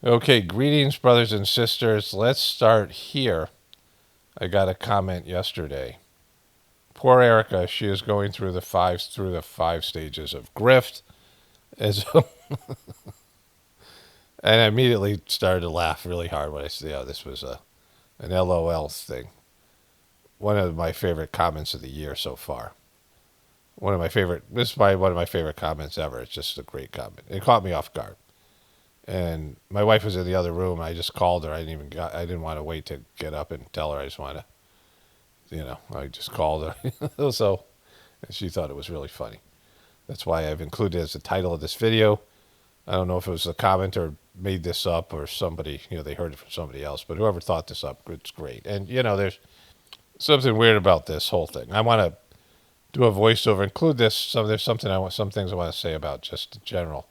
Okay, greetings, brothers and sisters. Let's start here. I got a comment yesterday. Poor Erika, she is going through the five stages of grift, as and I immediately started to laugh really hard when I said, "Yeah, this was an LOL thing." One of my favorite comments of the year so far. One of my favorite. This is one of my favorite comments ever. It's just a great comment. It caught me off guard. And my wife was in the other room. I just called her. I didn't want to wait to get up and tell her. I just wanted to, I just called her. So, and she thought it was really funny. That's why I've included it as the title of this video. I don't know if it was a commenter made this up or somebody, they heard it from somebody else, but whoever thought this up, it's great. And, there's something weird about this whole thing. I want to do a voiceover, include this. There's some things I want to say about just in general,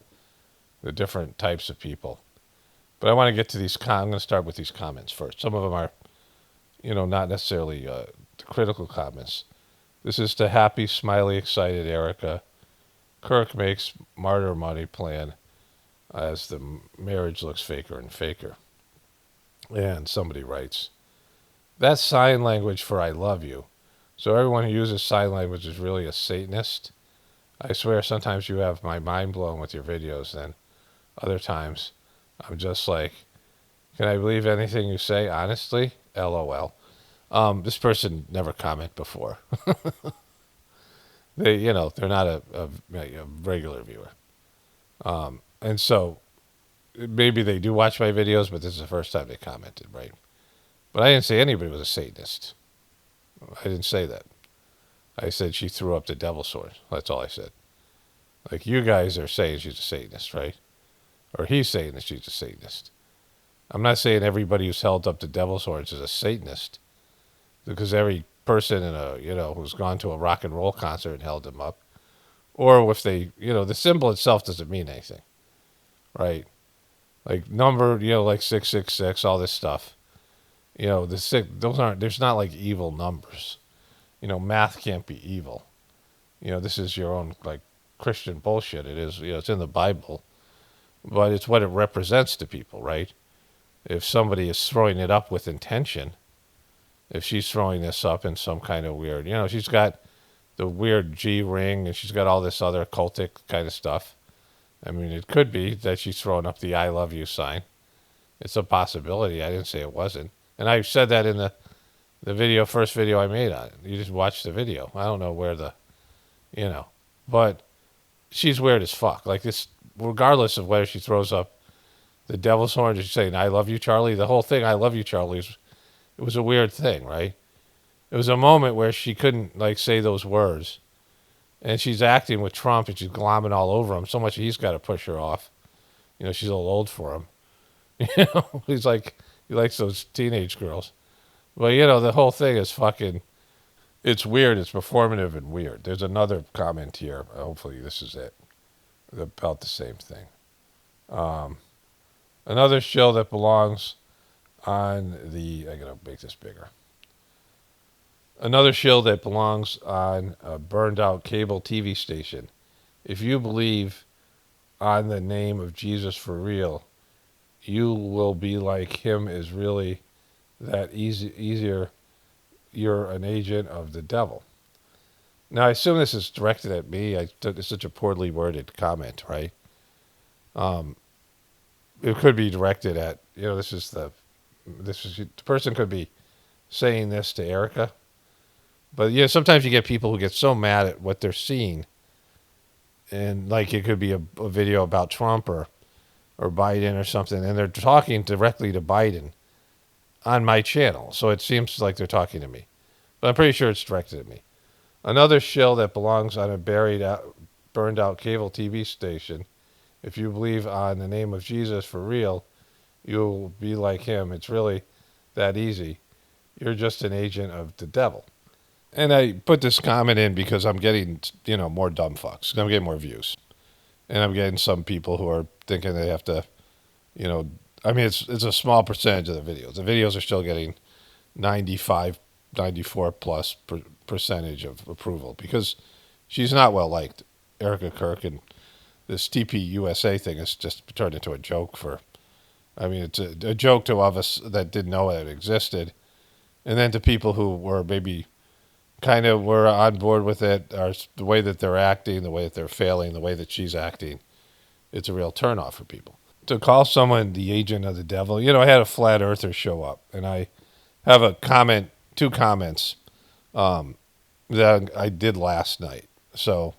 the different types of people. But I want to get to these. I'm going to start with these comments first. Some of them are, not necessarily the critical comments. This is the happy, smiley, excited Erika. Kirk makes Martyr money plan as the marriage looks faker and faker. And somebody writes, that's sign language for I love you. So everyone who uses sign language is really a Satanist. I swear sometimes you have my mind blown with your videos, then other times I'm just like, can I believe anything you say? Honestly? LOL. This person never commented before. They're not a regular viewer. And so maybe they do watch my videos, but this is the first time they commented, right? But I didn't say anybody was a Satanist. I didn't say that. I said she threw up the devil sword. That's all I said. Like, you guys are saying she's a Satanist, right? Or he's saying that she's a Satanist. I'm not saying everybody who's held up the devil swords is a Satanist, because every person who's gone to a rock and roll concert and held them up, or if they, the symbol itself doesn't mean anything, right? Like number, like 666, all this stuff. There's not like evil numbers. Math can't be evil. This is your own like Christian bullshit. It is, it's in the Bible, but it's what it represents to people, right? If somebody is throwing it up with intention, if she's throwing this up in some kind of weird, she's got the weird G ring and she's got all this other occultic kind of stuff. I mean, it could be that she's throwing up the I love you sign. It's a possibility. I didn't say it wasn't. And I said that in the first video I made on it. You just watch the video. I don't know where but she's weird as fuck. Like this, regardless of whether she throws up the devil's horn or she's saying, I love you, Charlie. The whole thing, I love you, Charlie, it was a weird thing, right? It was a moment where she couldn't like say those words. And she's acting with Trump and she's glomming all over him so much he's got to push her off. She's a little old for him. He's like, he likes those teenage girls. Well, the whole thing is fucking, it's weird. It's performative and weird. There's another comment here. Hopefully this is it. About the same thing. Another show that belongs on I gotta make this bigger. Another show that belongs on a burned out cable TV station. If you believe on the name of Jesus for real, you will be like him is really that easier. You're an agent of the devil. Now, I assume this is directed at me. It's such a poorly worded comment, right? It could be directed at, the person could be saying this to Erika. But, sometimes you get people who get so mad at what they're seeing. And, like, it could be a video about Trump or Biden or something. And they're talking directly to Biden on my channel. So it seems like they're talking to me. But I'm pretty sure it's directed at me. Another shill that belongs on a burned out cable TV station. If you believe on the name of Jesus for real, you'll be like him. It's really that easy. You're just an agent of the devil. And I put this comment in because I'm getting, more dumb fucks. I'm getting more views. And I'm getting some people who are thinking they have to, it's a small percentage of the videos. The videos are still getting 95, 94 plus percentage of approval because she's not well liked. Erika Kirk, and this TP USA thing has just turned into a joke for I mean, it's a joke to all of us that didn't know it existed. And then to people who were maybe kind of were on board with it, or the way that they're acting, the way that they're failing, the way that she's acting, it's a real turnoff for people. To call someone the agent of the devil, I had a flat earther show up, and I have a comment, two comments that I did last night. So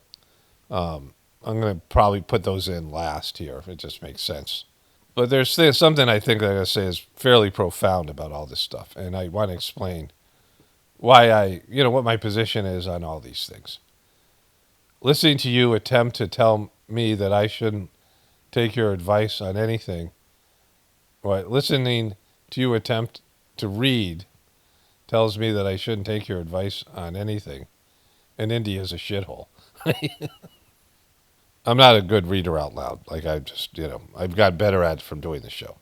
I'm going to probably put those in last here, if it just makes sense. But there's something I think that I say is fairly profound about all this stuff, and I want to explain why what my position is on all these things. Listening to you attempt to tell me that I shouldn't take your advice on anything, right? Listening to you attempt to read tells me that I shouldn't take your advice on anything, and India is a shithole. I'm not a good reader out loud. Like I just, I've got better at it from doing the show.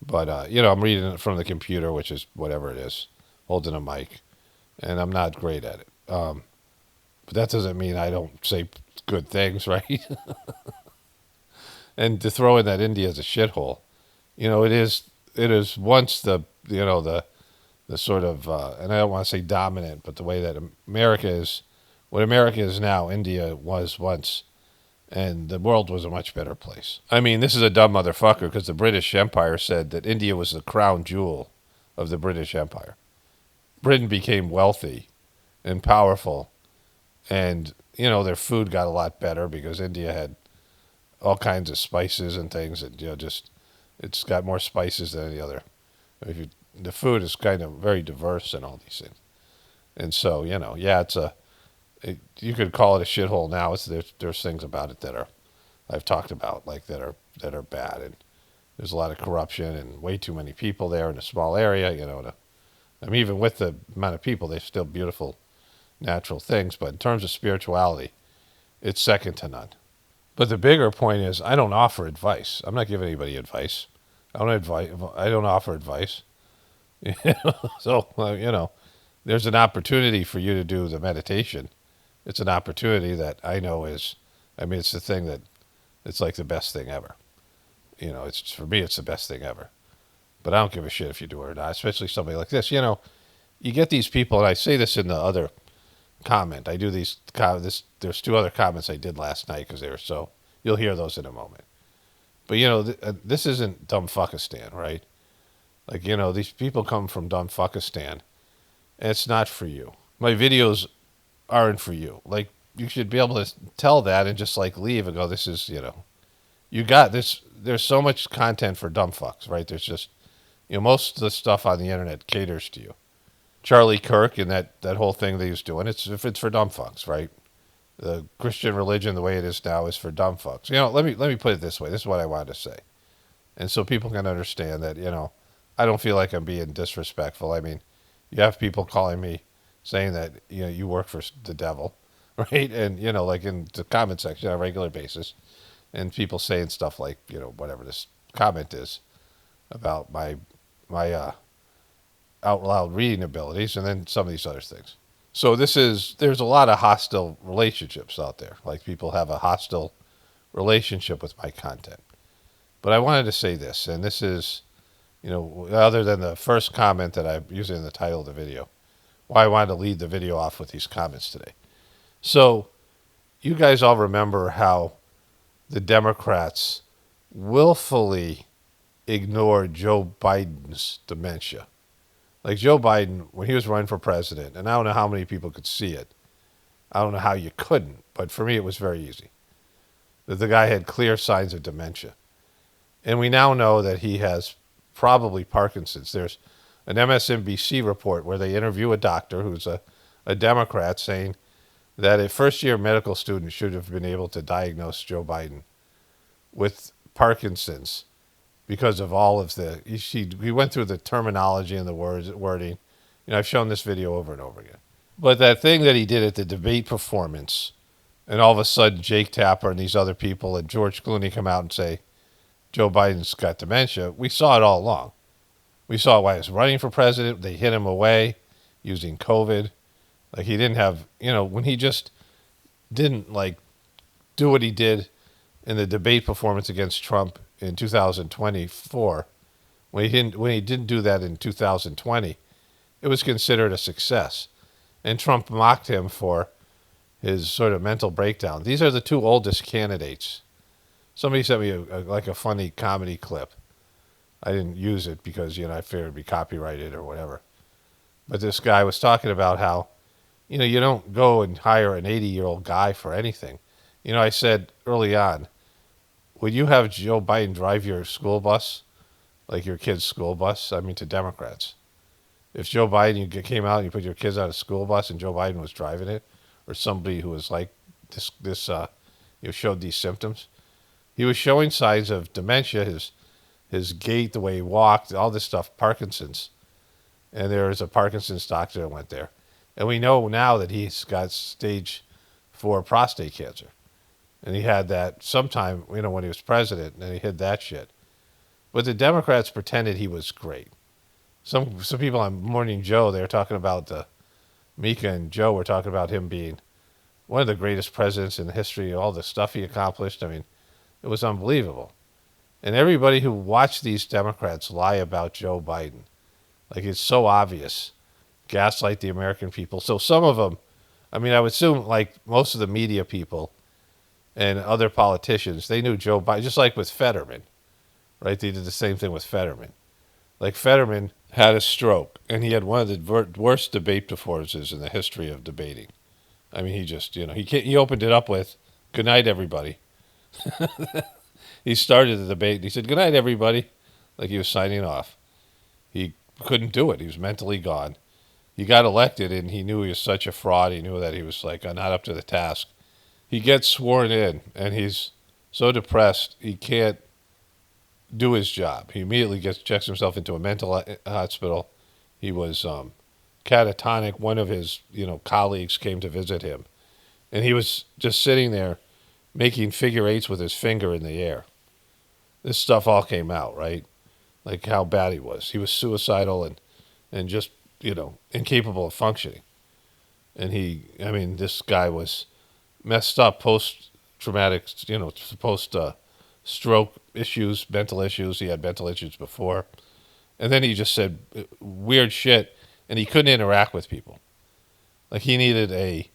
But, I'm reading it from the computer, which is whatever it is, holding a mic, and I'm not great at it. But that doesn't mean I don't say good things, right? And to throw in that India is a shithole, it is once the sort of, and I don't want to say dominant, but the way that what America is now, India was once. And the world was a much better place. I mean, this is a dumb motherfucker because the British Empire said that India was the crown jewel of the British Empire. Britain became wealthy and powerful, and, their food got a lot better because India had all kinds of spices and things, and, it's got more spices than any other. The food is kind of very diverse and all these things. And so, you could call it a shithole now. There's things about it that I've talked about, like that are bad, and there's a lot of corruption and way too many people there in a small area. Even with the amount of people, they're still beautiful, natural things. But in terms of spirituality, it's second to none. But the bigger point is, I don't offer advice. I'm not giving anybody advice. I don't offer advice. So there's an opportunity for you to do the meditation. It's an opportunity that I know it's the thing that, it's like the best thing ever. For me, it's the best thing ever. But I don't give a shit if you do it or not, especially somebody like this. You get these people, and I say this in the other comment. I do there's two other comments I did last night because they were so, you'll hear those in a moment. But, this isn't dumb fuckistan, right? Like, these people come from dumb fuckistan, and it's not for you. My videos aren't for you. Like, you should be able to tell that and just like leave and go, this is, you got this. There's so much content for dumb fucks, right? There's just, most of the stuff on the internet caters to you. Charlie Kirk and that whole thing that he was doing, it's for dumb fucks, right? The Christian religion, the way it is now, is for dumb fucks. Let me put it this way. This is what I wanted to say. And so people can understand that, I don't feel like I'm being disrespectful. I mean, you have people calling me saying that, you work for the devil, right? And, like in the comment section on a regular basis, and people saying stuff like, whatever this comment is about my out loud reading abilities, and then some of these other things. So there's a lot of hostile relationships out there. Like, people have a hostile relationship with my content. But I wanted to say this, and this is, other than the first comment that I'm using in the title of the video, why I wanted to lead the video off with these comments today. So, you guys all remember how the Democrats willfully ignored Joe Biden's dementia. Like, Joe Biden, when he was running for president, and I don't know how many people could see it. I don't know how you couldn't, but for me it was very easy. That the guy had clear signs of dementia. And we now know that he has probably Parkinson's. There's an MSNBC report where they interview a doctor who's a Democrat saying that a first-year medical student should have been able to diagnose Joe Biden with Parkinson's because of all of he went through the terminology and the wording. I've shown this video over and over again. But that thing that he did at the debate performance, and all of a sudden Jake Tapper and these other people and George Clooney come out and say, Joe Biden's got dementia. We saw it all along. We saw why he was running for president. They hid him away using COVID. Like, he didn't have, when he just didn't, like, do what he did in the debate performance against Trump in 2024, When he didn't do that in 2020, it was considered a success. And Trump mocked him for his sort of mental breakdown. These are the two oldest candidates. Somebody sent me like a funny comedy clip. I didn't use it because, I figured it'd be copyrighted or whatever. But this guy was talking about how, you don't go and hire an 80-year-old guy for anything. I said early on, would you have Joe Biden drive your school bus, like your kid's school bus? I mean, to Democrats. If Joe Biden, came out and you put your kids on a school bus and Joe Biden was driving it, or somebody who was like showed these symptoms, he was showing signs of dementia, his gait, the way he walked, all this stuff, Parkinson's. And there was a Parkinson's doctor that went there. And we know now that he's got stage 4 prostate cancer. And he had that sometime, when he was president, and he hid that shit. But the Democrats pretended he was great. Some people on Morning Joe, they were talking about Mika and Joe were talking about him being one of the greatest presidents in the history, all the stuff he accomplished. I mean, it was unbelievable. And everybody who watched these Democrats lie about Joe Biden, like it's so obvious, gaslight the American people. So some of them, I would assume like most of the media people and other politicians, they knew Joe Biden, just like with Fetterman, right? They did the same thing with Fetterman. Like Fetterman had a stroke, and he had one of the worst debate performances in the history of debating. He just, he opened it up with, "Good night, everybody." He started the debate, and he said, "Good night, everybody," like he was signing off. He couldn't do it. He was mentally gone. He got elected, and he knew he was such a fraud. He knew that he was like not up to the task. He gets sworn in, and he's so depressed he can't do his job. He immediately checks himself into a mental hospital. He was catatonic. One of his colleagues came to visit him, and he was just sitting there making figure eights with his finger in the air. This stuff all came out, right? Like how bad he was. He was suicidal and just incapable of functioning. And this guy was messed up post-traumatic, post-stroke issues, mental issues. He had mental issues before. And then he just said weird shit, and he couldn't interact with people. Like he needed a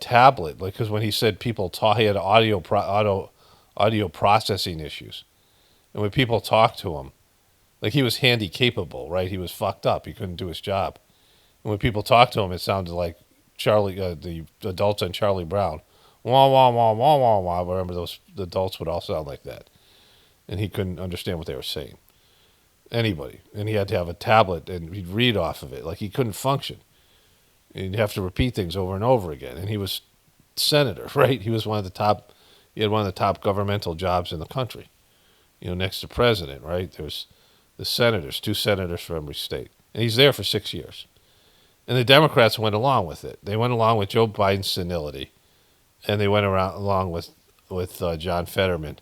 tablet, like because when he said people talk, he had audio processing issues. And when people talked to him, like he was handy capable, right? He was fucked up. He couldn't do his job. And when people talked to him, it sounded like Charlie, the adults on Charlie Brown. Wah, wah, wah, wah, wah, wah. I remember the adults would all sound like that. And he couldn't understand what they were saying. Anybody. And he had to have a tablet, and he'd read off of it. Like he couldn't function. And he'd have to repeat things over and over again. And he was senator, right? He was he had one of the top governmental jobs in the country. Next to president, right? There's the senators, 2 senators from every state. And he's there for 6 years. And the Democrats went along with it. They went along with Joe Biden's senility. And they went along with John Fetterman.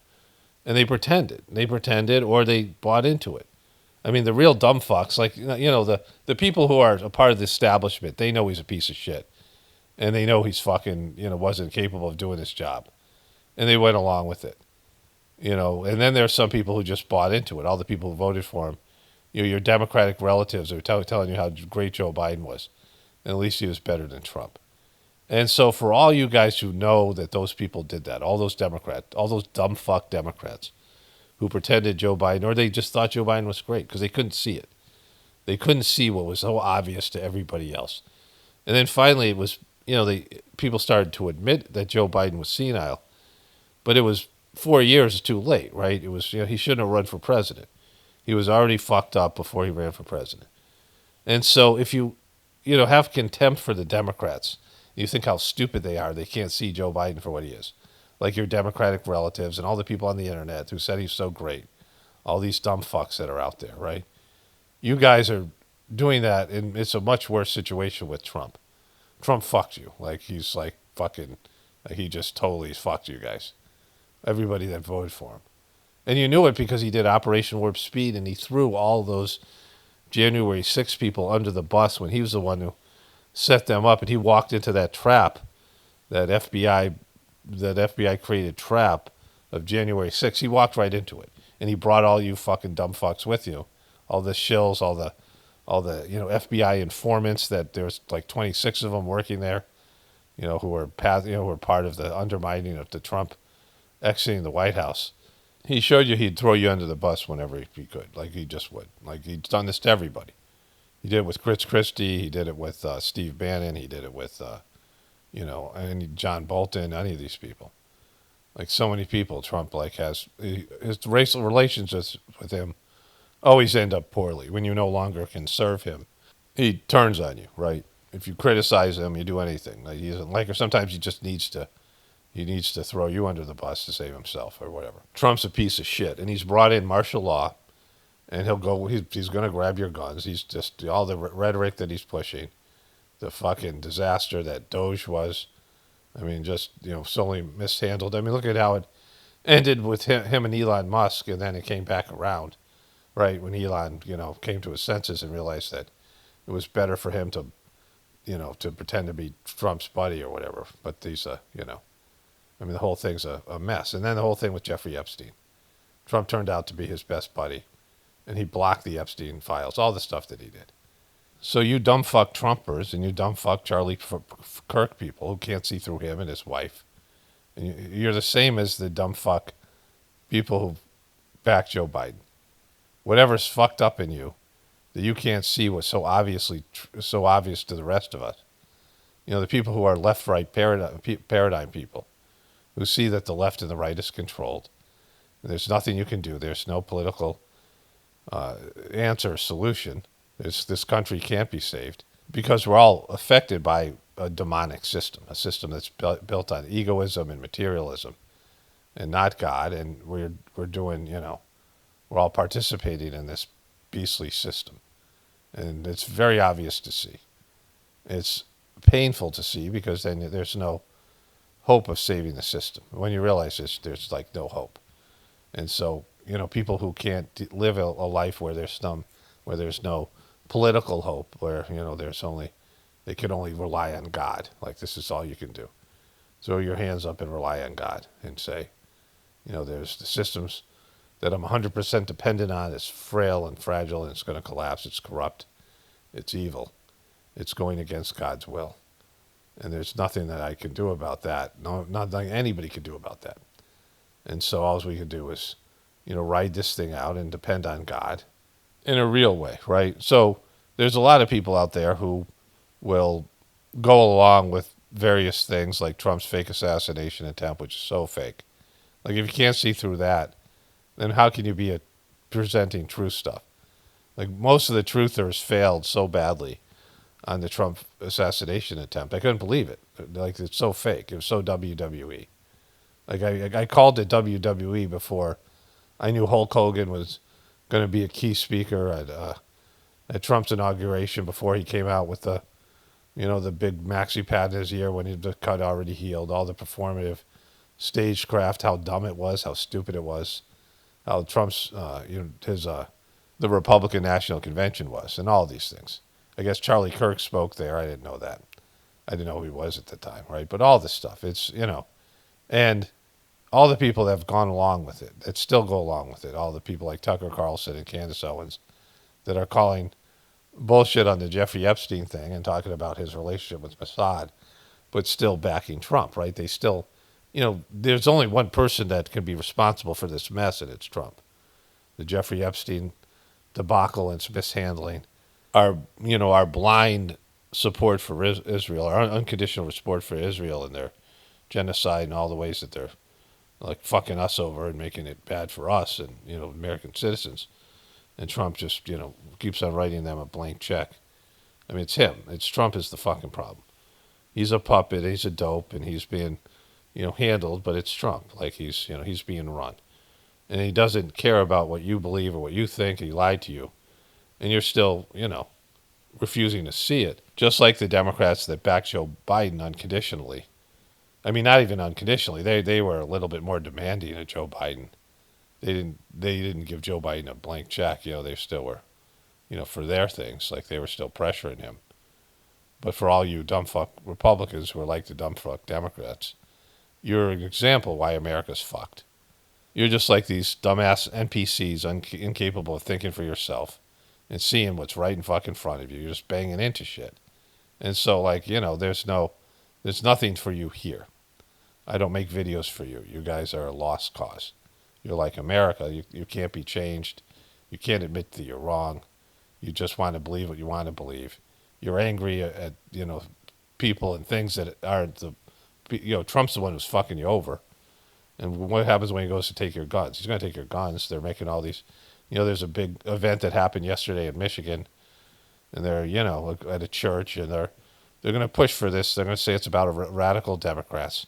And they pretended. They pretended, or they bought into it. The real dumb fucks, like, the people who are a part of the establishment, they know he's a piece of shit. And they know he's fucking, wasn't capable of doing his job. And they went along with it. And then there's some people who just bought into it. All the people who voted for him, your Democratic relatives are telling you how great Joe Biden was. And at least he was better than Trump. And so for all you guys who know that those people did that, all those Democrats, all those dumb fuck Democrats who pretended Joe Biden, or they just thought Joe Biden was great because they couldn't see it. They couldn't see what was so obvious to everybody else. And then finally it was, people started to admit that Joe Biden was senile. But it was 4 years too late, right? It was, he shouldn't have run for president. He was already fucked up before he ran for president. And so if you, have contempt for the Democrats, you think how stupid they are, they can't see Joe Biden for what he is. Like your Democratic relatives and all the people on the internet who said he's so great. All these dumb fucks that are out there, right? You guys are doing that, and it's a much worse situation with Trump. Trump fucked you. Like, he's like fucking, like he just totally fucked you guys. Everybody that voted for him. And you knew it because he did Operation Warp Speed, and he threw all those January 6 people under the bus when he was the one who set them up, and he walked into that trap, that FBI created trap of January 6th. He walked right into it, and he brought all you fucking dumb fucks with you all the shills, all the FBI informants that there's like 26 of them working there, who were who were part of the undermining of the Trump exiting the White House. He showed you he'd throw you under the bus whenever he could, like he just would. Like he's done this to everybody. He did it with Chris Christie. He did it with Steve Bannon. He did it with, and John Bolton. Any of these people, like so many people, Trump has his racial relations with him always end up poorly. When you no longer can serve him, he turns on you, right? If you criticize him, you do anything. Like he doesn't like, or sometimes he just needs to. He needs to throw you under the bus to save himself or whatever. Trump's a piece of shit, and he's brought in martial law, and he'll go. He's going to grab your guns. He's just all the rhetoric that he's pushing, the fucking disaster that Doge was. I mean, just solely mishandled. I mean, look at how it ended with him and Elon Musk, and then it came back around, right? When Elon, came to his senses and realized that it was better for him to, to pretend to be Trump's buddy or whatever. But these, I mean, the whole thing's a mess. And then the whole thing with Jeffrey Epstein. Trump turned out to be his best buddy, and he blocked the Epstein files, all the stuff that he did. So you dumb fuck Trumpers and you dumb fuck Charlie Kirk people who can't see through him and his wife. And you're the same as the dumb fuck people who back Joe Biden. Whatever's fucked up in you that you can't see was so obvious to the rest of us. The people who are left-right paradigm people who see that the left and the right is controlled. And there's nothing you can do. There's no political answer or solution. This country can't be saved because we're all affected by a demonic system, a system that's built on egoism and materialism and not God. And we're doing, we're all participating in this beastly system. And it's very obvious to see. It's painful to see because then there's no hope of saving the system. When you realize this, there's like no hope. And so, people who can't live a life where there's no political hope, where, they can only rely on God. Like this is all you can do. Throw your hands up and rely on God and say, there's the systems that I'm 100% dependent on. It's frail and fragile and it's going to collapse. It's corrupt. It's evil. It's going against God's will. And there's nothing that I can do about that. No, nothing anybody can do about that. And so all we can do is, ride this thing out and depend on God in a real way, right? So there's a lot of people out there who will go along with various things like Trump's fake assassination attempt, which is so fake. Like if you can't see through that, then how can you be presenting true stuff? Like most of the truthers failed so badly on the Trump assassination attempt. I couldn't believe it. Like it's so fake. It was so WWE. Like I called it WWE before I knew Hulk Hogan was going to be a key speaker at Trump's inauguration, before he came out with the big maxi pad in his ear when the cut already healed. All the performative stagecraft, how dumb it was, how stupid it was, how Trump's the Republican National Convention was, and all these things. I guess Charlie Kirk spoke there. I didn't know that. I didn't know who he was at the time, right? But all this stuff, it's, and all the people that have gone along with it, that still go along with it, all the people like Tucker Carlson and Candace Owens that are calling bullshit on the Jeffrey Epstein thing and talking about his relationship with Mossad, but still backing Trump, right? They still, there's only one person that can be responsible for this mess, and it's Trump. The Jeffrey Epstein debacle and mishandling, our blind support for Israel, our unconditional support for Israel and their genocide and all the ways that they're like fucking us over and making it bad for us and, American citizens. And Trump just, keeps on writing them a blank check. I mean, it's him. Trump is the fucking problem. He's a puppet. He's a dope, and he's being, handled, but it's Trump. Like he's being run. And he doesn't care about what you believe or what you think, and he lied to you. And you're still, refusing to see it. Just like the Democrats that backed Joe Biden unconditionally. I mean, not even unconditionally. They were a little bit more demanding of Joe Biden. They didn't give Joe Biden a blank check. They still were, for their things. Like they were still pressuring him. But for all you dumb fuck Republicans who are like the dumb fuck Democrats, you're an example why America's fucked. You're just like these dumbass NPCs, incapable of thinking for yourself. and seeing what's right in fucking front of you. You're just banging into shit. And so, like, there's nothing for you here. I don't make videos for you. You guys are a lost cause. You're like America. You can't be changed. You can't admit that you're wrong. You just want to believe what you want to believe. You're angry at people and things that aren't Trump's the one who's fucking you over. And what happens when he goes to take your guns? He's going to take your guns. They're making all these, there's a big event that happened yesterday in Michigan, and they're, at a church, and they're going to push for this. They're going to say it's about radical Democrats.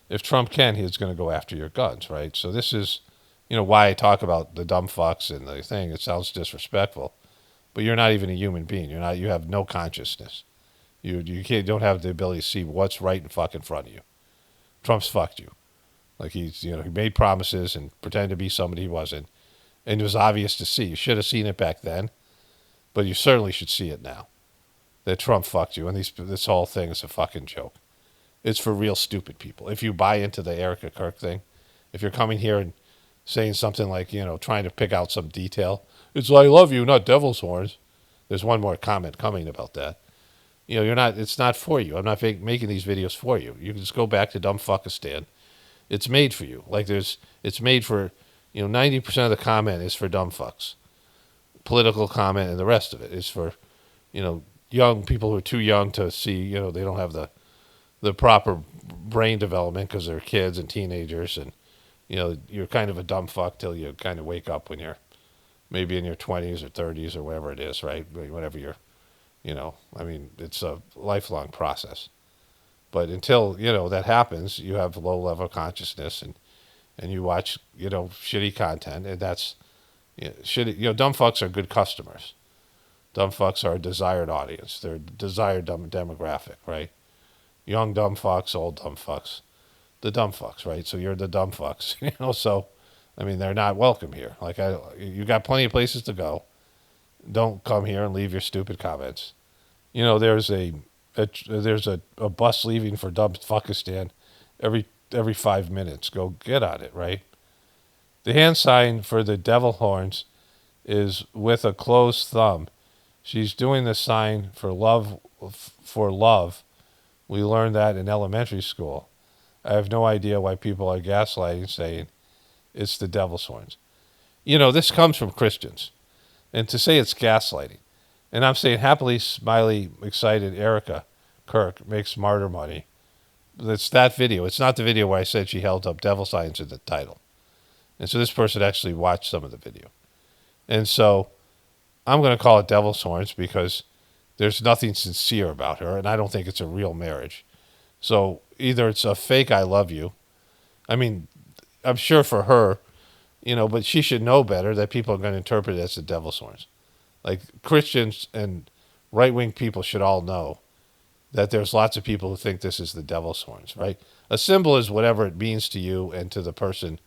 If Trump can, he's going to go after your guns, right? So this is, why I talk about the dumb fucks and the thing. It sounds disrespectful, but you're not even a human being. You have no consciousness. Don't have the ability to see what's right in fucking front of you. Trump's fucked you. Like he made promises and pretended to be somebody he wasn't. And it was obvious to see. You should have seen it back then, but you certainly should see it now. That Trump fucked you, and this whole thing is a fucking joke. It's for real stupid people. If you buy into the Erika Kirk thing, if you're coming here and saying something like, trying to pick out some detail, it's I love you, not devil's horns. There's one more comment coming about that. It's not for you. I'm not making these videos for you. You can just go back to dumb fuckistan. It's made for you. It's made for, 90% of the comment is for dumb fucks. Political comment and the rest of it is for, young people who are too young to see, they don't have the proper brain development because they're kids and teenagers. And, you're kind of a dumb fuck till you kind of wake up when you're maybe in your 20s or 30s or whatever it is, right? Whatever you're, it's a lifelong process. But until, that happens, you have low level consciousness and you watch, shitty content, and that's shitty. Dumb fucks are good customers. Dumb fucks are a desired audience. They're a desired demographic, right? Young dumb fucks, old dumb fucks. The dumb fucks, right? So you're the dumb fucks, so they're not welcome here. Like you got plenty of places to go. Don't come here and leave your stupid comments. There's a bus leaving for dumb fuckistan every 5 minutes. Go get on it, right? The hand sign for the devil horns is with a closed thumb. She's doing the sign for love. We learned that in elementary school. I have no idea why people are gaslighting, saying it's the devil's horns. This comes from Christians. And to say it's gaslighting. And I'm saying happily, smiley, excited Erika Kirk makes Martyr money. It's that video. It's not the video where I said she held up devil signs in the title. And so this person actually watched some of the video. And so I'm going to call it devil's horns because there's nothing sincere about her, and I don't think it's a real marriage. So either it's a fake I love you. I'm sure for her, but she should know better that people are going to interpret it as the devil's horns. Like Christians and right-wing people should all know that there's lots of people who think this is the devil's horns, right? A symbol is whatever it means to you and to the person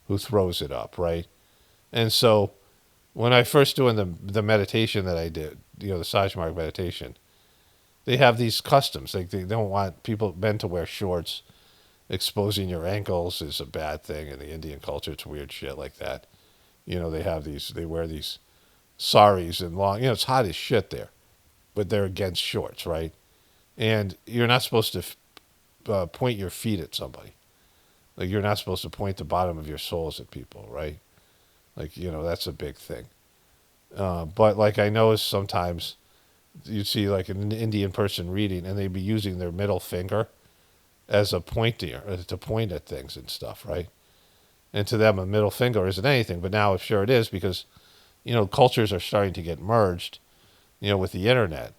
who throws it up, right? And so when I first doing the meditation that I did, the Sajmark meditation, they have these customs. Like they don't want men to wear shorts. Exposing your ankles is a bad thing in the Indian culture. It's weird shit like that. They wear these saris and long, it's hot as shit there, but they're against shorts, right? And you're not supposed to point your feet at somebody. Like you're not supposed to point the bottom of your soles at people, right? Like, that's a big thing. But like I notice sometimes you'd see like an Indian person reading and they'd be using their middle finger as a pointer to point at things and stuff, right? And to them, a middle finger isn't anything, but now sure it is because, cultures are starting to get merged, with the internet.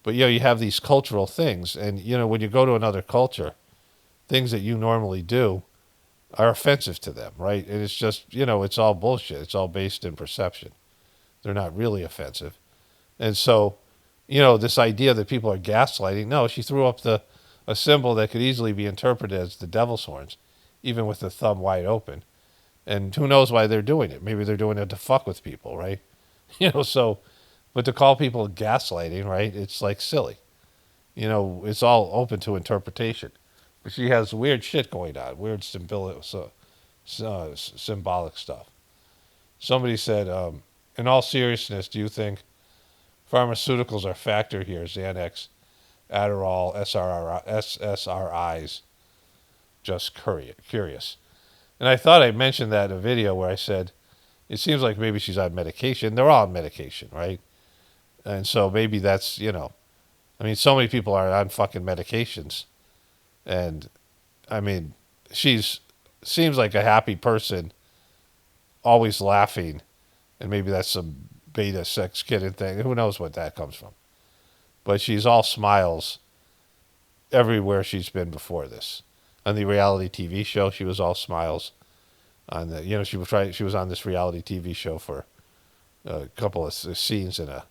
But, you have these cultural things, and, when you go to another culture, things that you normally do are offensive to them, right? And it's just, it's all bullshit. It's all based in perception. They're not really offensive. And so, this idea that people are gaslighting, no, she threw up a symbol that could easily be interpreted as the devil's horns, even with the thumb wide open. And who knows why they're doing it? Maybe they're doing it to fuck with people, right? But to call people gaslighting, right? It's like silly. It's all open to interpretation. But she has weird shit going on, weird symbolic stuff. Somebody said, In all seriousness, do you think pharmaceuticals are a factor here? Xanax, Adderall, SSRIs. Just curious. And I thought I mentioned that in a video where I said, it seems like maybe she's on medication. They're all on medication, right? And so maybe that's, I mean, so many people are on fucking medications. And, I mean, seems like a happy person, always laughing. And maybe that's some beta sex kidding thing. Who knows what that comes from. But she's all smiles everywhere she's been before this. On the reality TV show, she was all smiles. On the, she was on this reality TV show for a couple of scenes in a,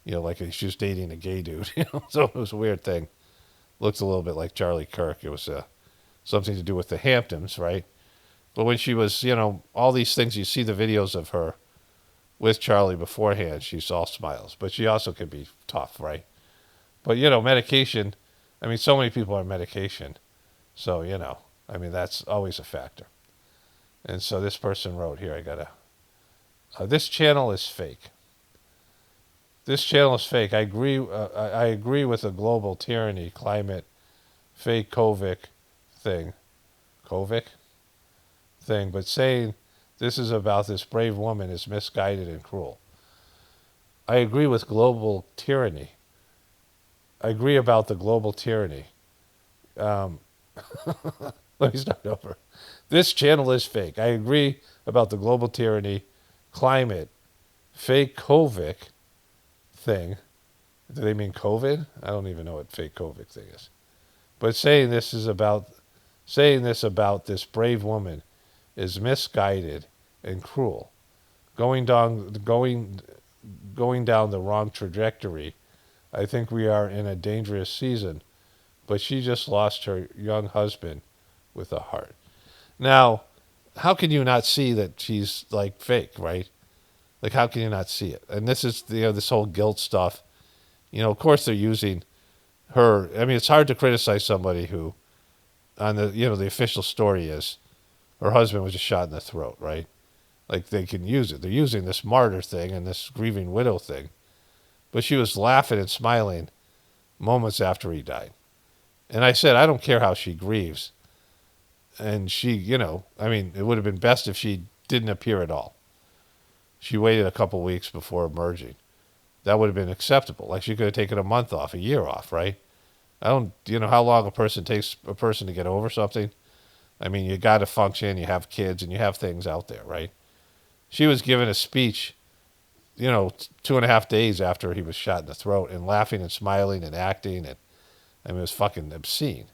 like she was dating a gay dude. So it was a weird thing. Looked a little bit like Charlie Kirk. It was something to do with the Hamptons, right? But when she was, all these things, you see the videos of her with Charlie beforehand, she's all smiles. But she also can be tough, right? But, medication, I mean, so many people are on medication. So, I mean, that's always a factor. And so this person wrote here, this channel is fake. This channel is fake. I agree with the global tyranny, climate, fake COVID thing. COVID thing. But saying this is about this brave woman is misguided and cruel. I agree with global tyranny. I agree about the global tyranny. Let me start over. This channel is fake. I agree about the global tyranny, climate, fake COVID thing. Do they mean COVID? I don't even know what fake COVID thing is. But saying this about this brave woman is misguided and cruel. Going down the wrong trajectory. I think we are in a dangerous season. But she just lost her young husband with a heart. Now, how can you not see that she's like fake, right? Like, how can you not see it? And this is this whole guilt stuff. Of course they're using her. I mean, it's hard to criticize somebody who, on the the official story is, her husband was just shot in the throat, right? Like they can use it. They're using this martyr thing and this grieving widow thing, but she was laughing and smiling moments after he died. And I said, I don't care how she grieves. And she, I mean, it would have been best if she didn't appear at all. She waited a couple weeks before emerging. That would have been acceptable. Like she could have taken a month off, a year off, right? I don't, how long a person takes a person to get over something. I mean, you got to function, you have kids, and you have things out there, right? She was giving a speech, 2.5 days after he was shot in the throat and laughing and smiling and acting. And I mean, it was fucking obscene.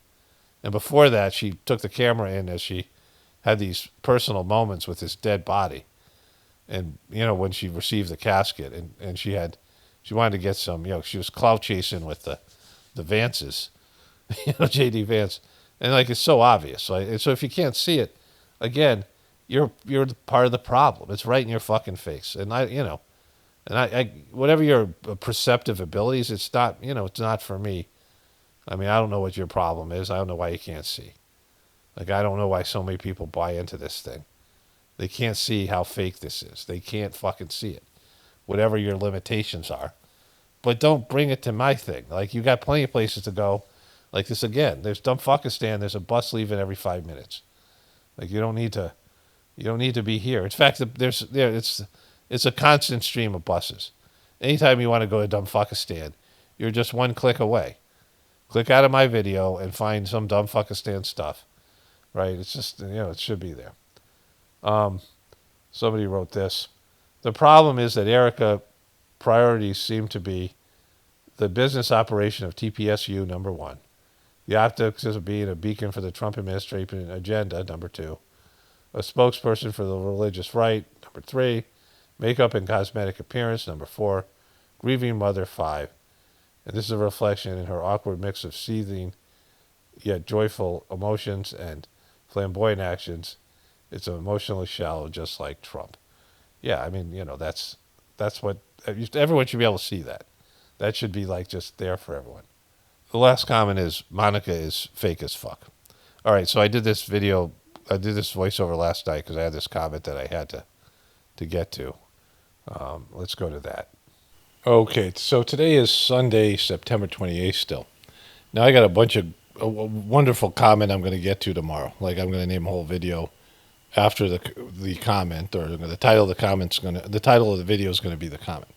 And before that, she took the camera in as she had these personal moments with his dead body. And, when she received the casket and she wanted to get some, she was clout chasing with the Vances, JD Vance. And like, it's so obvious. And so if you can't see it, again, you're part of the problem. It's right in your fucking face. And I whatever your perceptive abilities, it's not, it's not for me. I mean, I don't know what your problem is. I don't know why you can't see. Like, I don't know why so many people buy into this thing. They can't see how fake this is. They can't fucking see it. Whatever your limitations are. But don't bring it to my thing. Like, you got plenty of places to go. Like this again. There's Dumbfuckistan. There's a bus leaving every 5 minutes. Like, you don't need to be here. In fact, it's a constant stream of buses. Anytime you want to go to Dumbfuckistan, you're just one click away. Click out of my video and find some Dumbfuckistan stuff, right? It's just, it should be there. Somebody wrote this. The problem is that Erika priorities seem to be the business operation of TPSU, number one. The optics of being a beacon for the Trump administration agenda, number two. A spokesperson for the religious right, number three. Makeup and cosmetic appearance, number four. Grieving mother, five. And this is a reflection in her awkward mix of seething yet joyful emotions and flamboyant actions. It's emotionally shallow, just like Trump. Yeah, I mean, that's what everyone should be able to see that. That should be like just there for everyone. The last comment is Monica is fake as fuck. All right, so I did this voiceover last night because I had this comment that I had to get to. Let's go to that. Okay, so today is Sunday, September 28th still. Now I got a wonderful comment I'm going to get to tomorrow. Like I'm going to name a whole video after the comment, or the title of the title of the video is going to be the comment.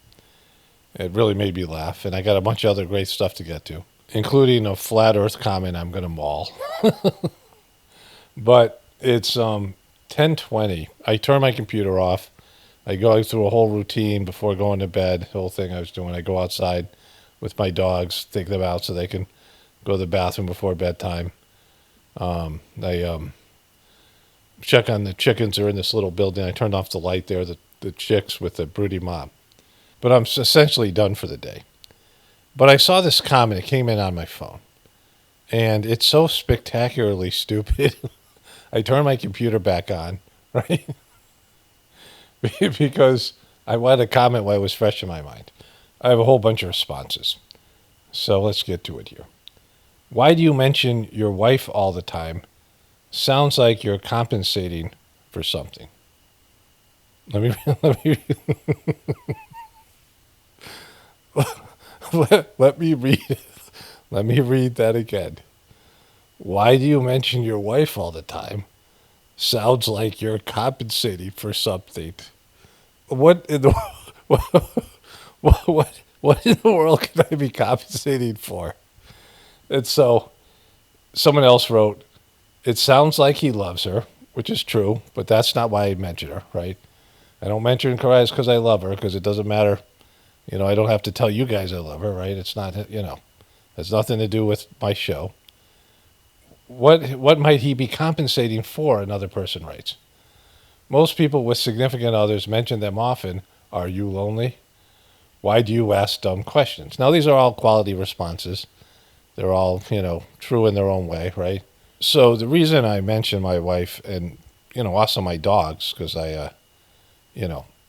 It really made me laugh, and I got a bunch of other great stuff to get to, including a flat Earth comment I'm going to maul. But it's 10:20. I turn my computer off. I go through a whole routine before going to bed. The whole thing I was doing. I go outside with my dogs, take them out so they can go to the bathroom before bedtime. I check on the chickens. They're in this little building. I turned off the light there. The chicks with the broody mom. But I'm essentially done for the day. But I saw this comment. It came in on my phone. And it's so spectacularly stupid. I turned my computer back on, right? Because I wanted to comment while it was fresh in my mind. I have a whole bunch of responses. So let's get to it here. Why do you mention your wife all the time? Sounds like you're compensating for something. Let me let me read let me read that again. Why do you mention your wife all the time? Sounds like you're compensating for something. What in the what in the world can I be compensating for? And so someone else wrote, it sounds like he loves her, which is true, but that's not why I mention her, right? I don't mention her because I love her, because it doesn't matter. I don't have to tell you guys I love her, right? It's not, has nothing to do with my show. What might he be compensating for? Another person writes. Most people with significant others mention them often. Are you lonely? Why do you ask dumb questions? Now, these are all quality responses. They're all, true in their own way, right? So the reason I mention my wife and, also my dogs, because I,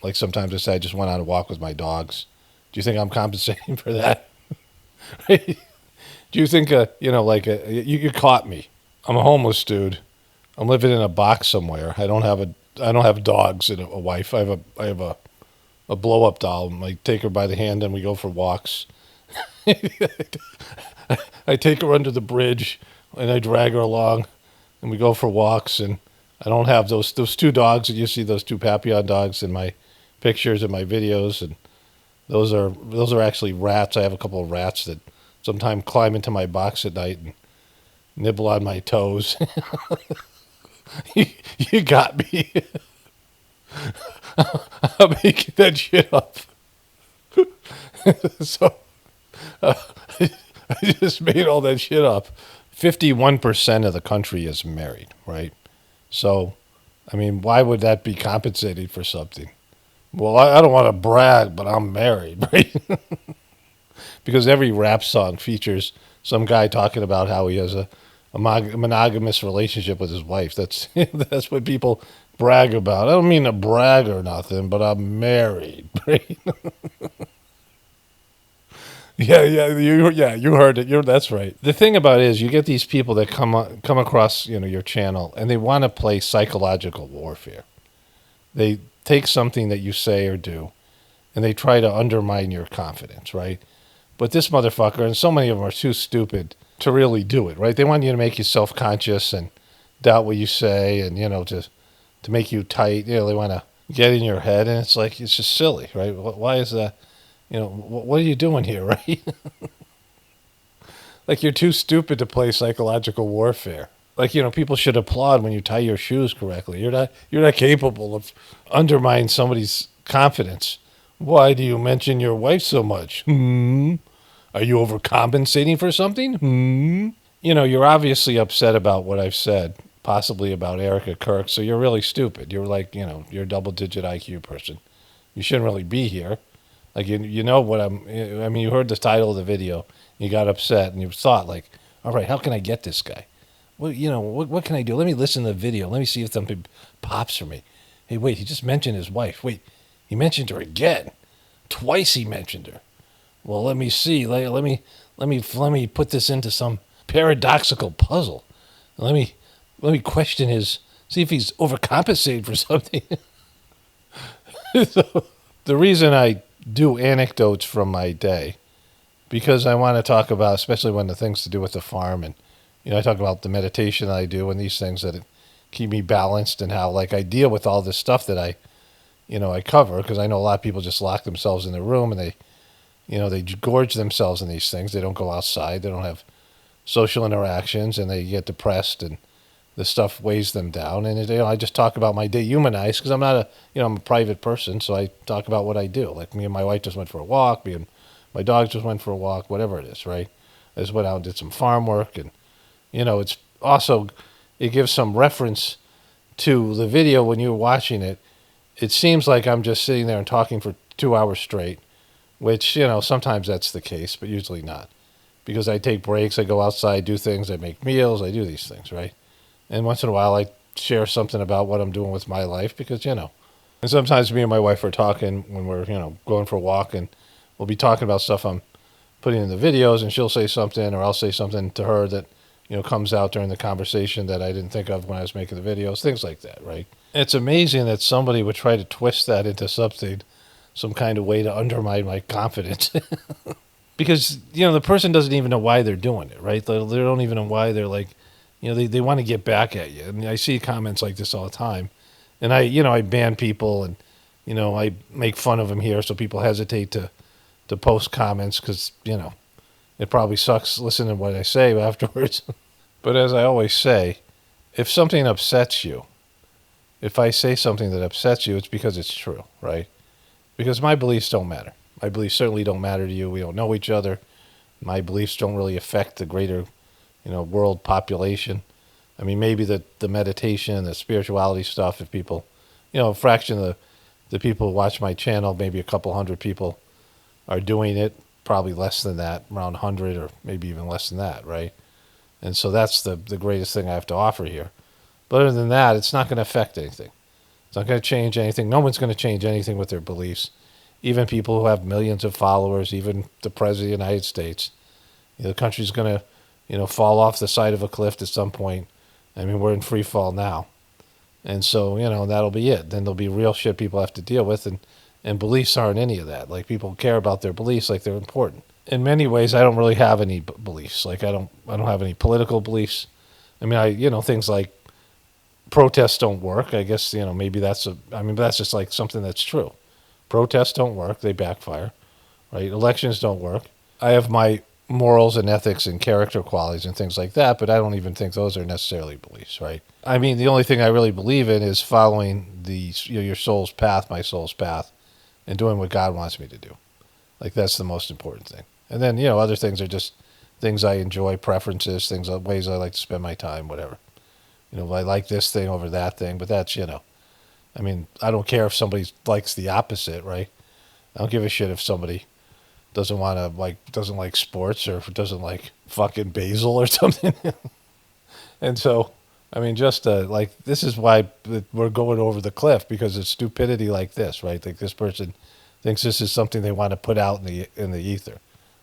like sometimes I say I just went on a walk with my dogs. Do you think I'm compensating for that? Right? Do you think, you caught me. I'm a homeless dude. I'm living in a box somewhere. I don't have dogs and a wife. I have a blow up doll. I take her by the hand and we go for walks. I take her under the bridge and I drag her along and we go for walks. And I don't have those two dogs that you see, those two Papillon dogs in my pictures and my videos. And those are actually rats. I have a couple of rats that sometimes climb into my box at night and nibble on my toes. You got me. I'm making that shit up. So I just made all that shit up. 51% of the country is married, right? So, why would that be compensating for something? Well, I don't want to brag, but I'm married, right? Because every rap song features some guy talking about how he has a monogamous relationship with his wife. That's what people brag about. I don't mean to brag or nothing, but I'm married, right? You heard it. That's right. The thing about it is, you get these people that come across your channel, and they want to play psychological warfare. They take something that you say or do, and they try to undermine your confidence, right? But this motherfucker, and so many of them are too stupid to really do it, right? They want you to make you self-conscious and doubt what you say, and to make you tight. They want to get in your head, and it's just silly, right? Why is that? What are you doing here, right? Like, you're too stupid to play psychological warfare. Like, people should applaud when you tie your shoes correctly. You're not capable of undermining somebody's confidence. Why do you mention your wife so much? Are you overcompensating for something? You're obviously upset about what I've said, possibly about Erika Kirk, so you're really stupid. You're you're a double-digit IQ person. You shouldn't really be here. Like, you know what you heard the title of the video, you got upset, and you thought, all right, how can I get this guy? Well, what can I do? Let me listen to the video. Let me see if something pops for me. Hey, wait, he just mentioned his wife. Wait, he mentioned her again. Twice he mentioned her. Well, let me see. Let me put this into some paradoxical puzzle. Let me see if he's overcompensated for something. the reason I do anecdotes from my day, because I want to talk about, especially when the things to do with the farm, and I talk about the meditation that I do and these things that keep me balanced, and how like I deal with all this stuff that I cover, because I know a lot of people just lock themselves in their room and they gorge themselves in these things. They don't go outside. They don't have social interactions, and they get depressed, and the stuff weighs them down. And I just talk about my day, humanized, because I'm not I'm a private person, so I talk about what I do. Like me and my wife just went for a walk. Me and my dog just went for a walk. Whatever it is, right? I just went out and did some farm work, and it's also it gives some reference to the video when you're watching it. It seems like I'm just sitting there and talking for 2 hours straight, which sometimes that's the case, but usually not, because I take breaks, I go outside, do things, I make meals, I do these things, right? And once in a while, I share something about what I'm doing with my life, because. And sometimes me and my wife are talking when we're, going for a walk, and we'll be talking about stuff I'm putting in the videos, and she'll say something, or I'll say something to her that, comes out during the conversation that I didn't think of when I was making the videos, things like that, right? It's amazing that somebody would try to twist that into something, some kind of way to undermine my confidence. Because, the person doesn't even know why they're doing it, right? They don't even know why they're like, they want to get back at you. I mean, I see comments like this all the time. And I ban people, and, I make fun of them here, so people hesitate to post comments, because, it probably sucks listening to what I say afterwards. But as I always say, if something upsets you, if I say something that upsets you, it's because it's true, right? Because my beliefs don't matter. My beliefs certainly don't matter to you. We don't know each other. My beliefs don't really affect the greater, world population. I mean, maybe the meditation, the spirituality stuff, if people, a fraction of the people who watch my channel, maybe a couple hundred people are doing it, probably less than that, around 100, or maybe even less than that, right? And so that's the greatest thing I have to offer here. But other than that, it's not going to affect anything. It's not going to change anything. No one's going to change anything with their beliefs. Even people who have millions of followers, even the President of the United States. The country's going to, fall off the side of a cliff at some point. I mean, we're in free fall now. And so, that'll be it. Then there'll be real shit people have to deal with, and beliefs aren't any of that. Like, people care about their beliefs like they're important. In many ways, I don't really have any beliefs. Like, I don't have any political beliefs. I mean, things like protests don't work. I guess, maybe that's just like something that's true. Protests don't work. They backfire, right? Elections don't work. I have my morals and ethics and character qualities and things like that, but I don't even think those are necessarily beliefs, right? I mean, the only thing I really believe in is following your soul's path, my soul's path, and doing what God wants me to do. Like, that's the most important thing. And then, other things are just things I enjoy, preferences, ways I like to spend my time, whatever. I like this thing over that thing, but that's, I mean, I don't care if somebody likes the opposite, right? I don't give a shit if somebody doesn't like sports, or if it doesn't like fucking basil or something. And so, I mean, just this is why we're going over the cliff, because of stupidity like this, right? Like, this person thinks this is something they want to put out in the ether,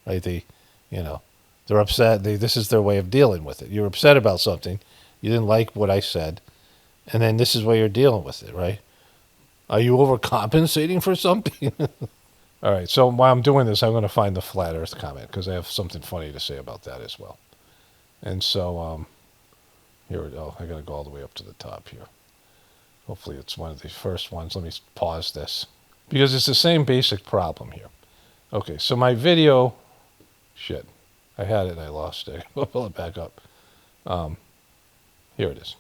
right? They're upset. This is their way of dealing with it. You're upset about something. You didn't like what I said, and then this is where you're dealing with it, right? Are you overcompensating for something? All right, so while I'm doing this, I'm going to find the flat earth comment, because I have something funny to say about that as well. And so, here we go. I got to go all the way up to the top here. Hopefully it's one of the first ones. Let me pause this, because it's the same basic problem here. Okay, so my video, shit, I had it and I lost it. I'll pull it back up. Here it is.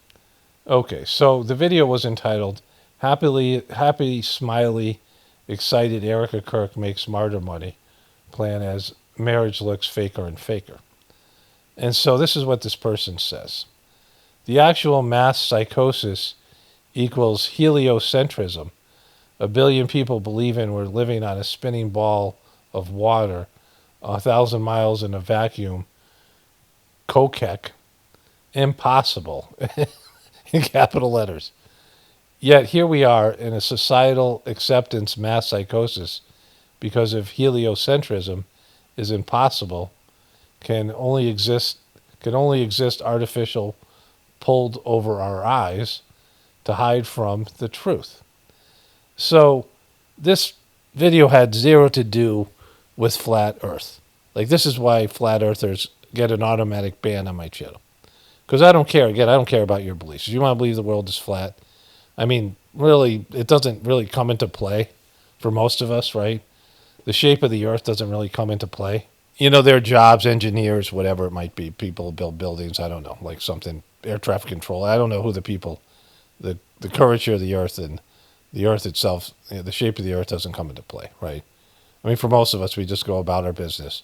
Okay, so the video was entitled, Happy, Smiley, Excited Erika Kirk Makes Martyr Money Plan as Marriage Looks Faker and Faker. And so this is what this person says. The actual mass psychosis equals heliocentrism. A billion people believing we're living on a spinning ball of water, 1,000 miles in a vacuum. Kokek. Impossible. In capital letters. Yet here we are in a societal acceptance mass psychosis because of heliocentrism is impossible, can only exist artificial, pulled over our eyes to hide from the truth. So this video had zero to do with flat Earth. Like, this is why flat earthers get an automatic ban on my channel. Because I don't care. Again, I don't care about your beliefs. If you want to believe the world is flat, I mean, really, it doesn't really come into play for most of us, right? The shape of the Earth doesn't really come into play. You know, their jobs, engineers, whatever it might be, people build buildings, I don't know, like something, air traffic control. I don't know who the people, the curvature of the Earth and the Earth itself, the shape of the Earth doesn't come into play, right? I mean, for most of us, we just go about our business.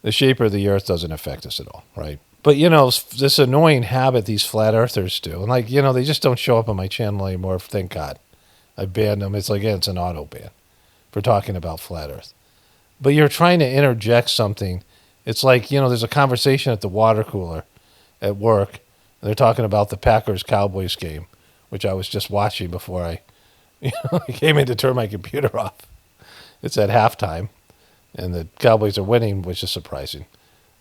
The shape of the Earth doesn't affect us at all, right? But, you know, this annoying habit these flat earthers do, and like, you know, they just don't show up on my channel anymore, thank God. I banned them. It's like, yeah, it's an auto ban for talking about flat Earth. But you're trying to interject something. It's like, you know, there's a conversation at the water cooler at work, and they're talking about the Packers-Cowboys game, which I was just watching before I came in to turn my computer off. It's at halftime, and the Cowboys are winning, which is surprising.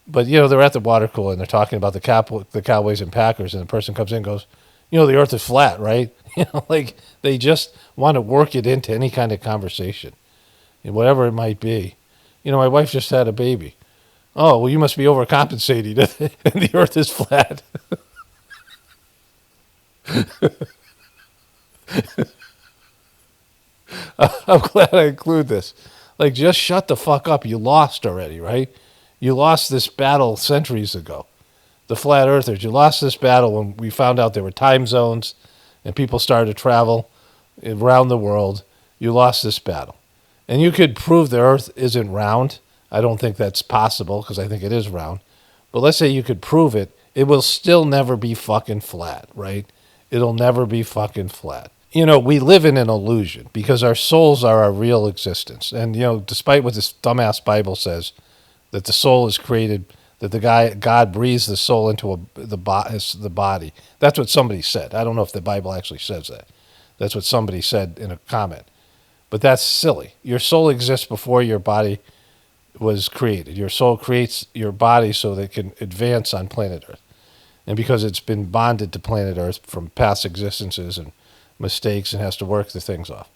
But, you know, they're at the water cooler, and they're talking about the Cowboys and Packers, and the person comes in and goes, you know, the Earth is flat, right? You know, like, they just want to work it into any kind of conversation, whatever it might be. You know, my wife just had a baby. Oh, well, you must be overcompensating, and the Earth is flat. I'm glad I include this. Like, just shut the fuck up. You lost already, right? You lost this battle centuries ago. The flat earthers, you lost this battle when we found out there were time zones and people started to travel around the world. You lost this battle. And you could prove the earth isn't round. I don't think that's possible because I think it is round. But let's say you could prove it. It will still never be fucking flat, right? It'll never be fucking flat. You know, we live in an illusion because our souls are our real existence. And, you know, despite what this dumbass Bible says, that the soul is created, that God breathes the soul into the body. That's what somebody said. I don't know if the Bible actually says that. That's what somebody said in a comment. But that's silly. Your soul exists before your body was created. Your soul creates your body so that it can advance on planet Earth. And because it's been bonded to planet Earth from past existences and mistakes and has to work the things off.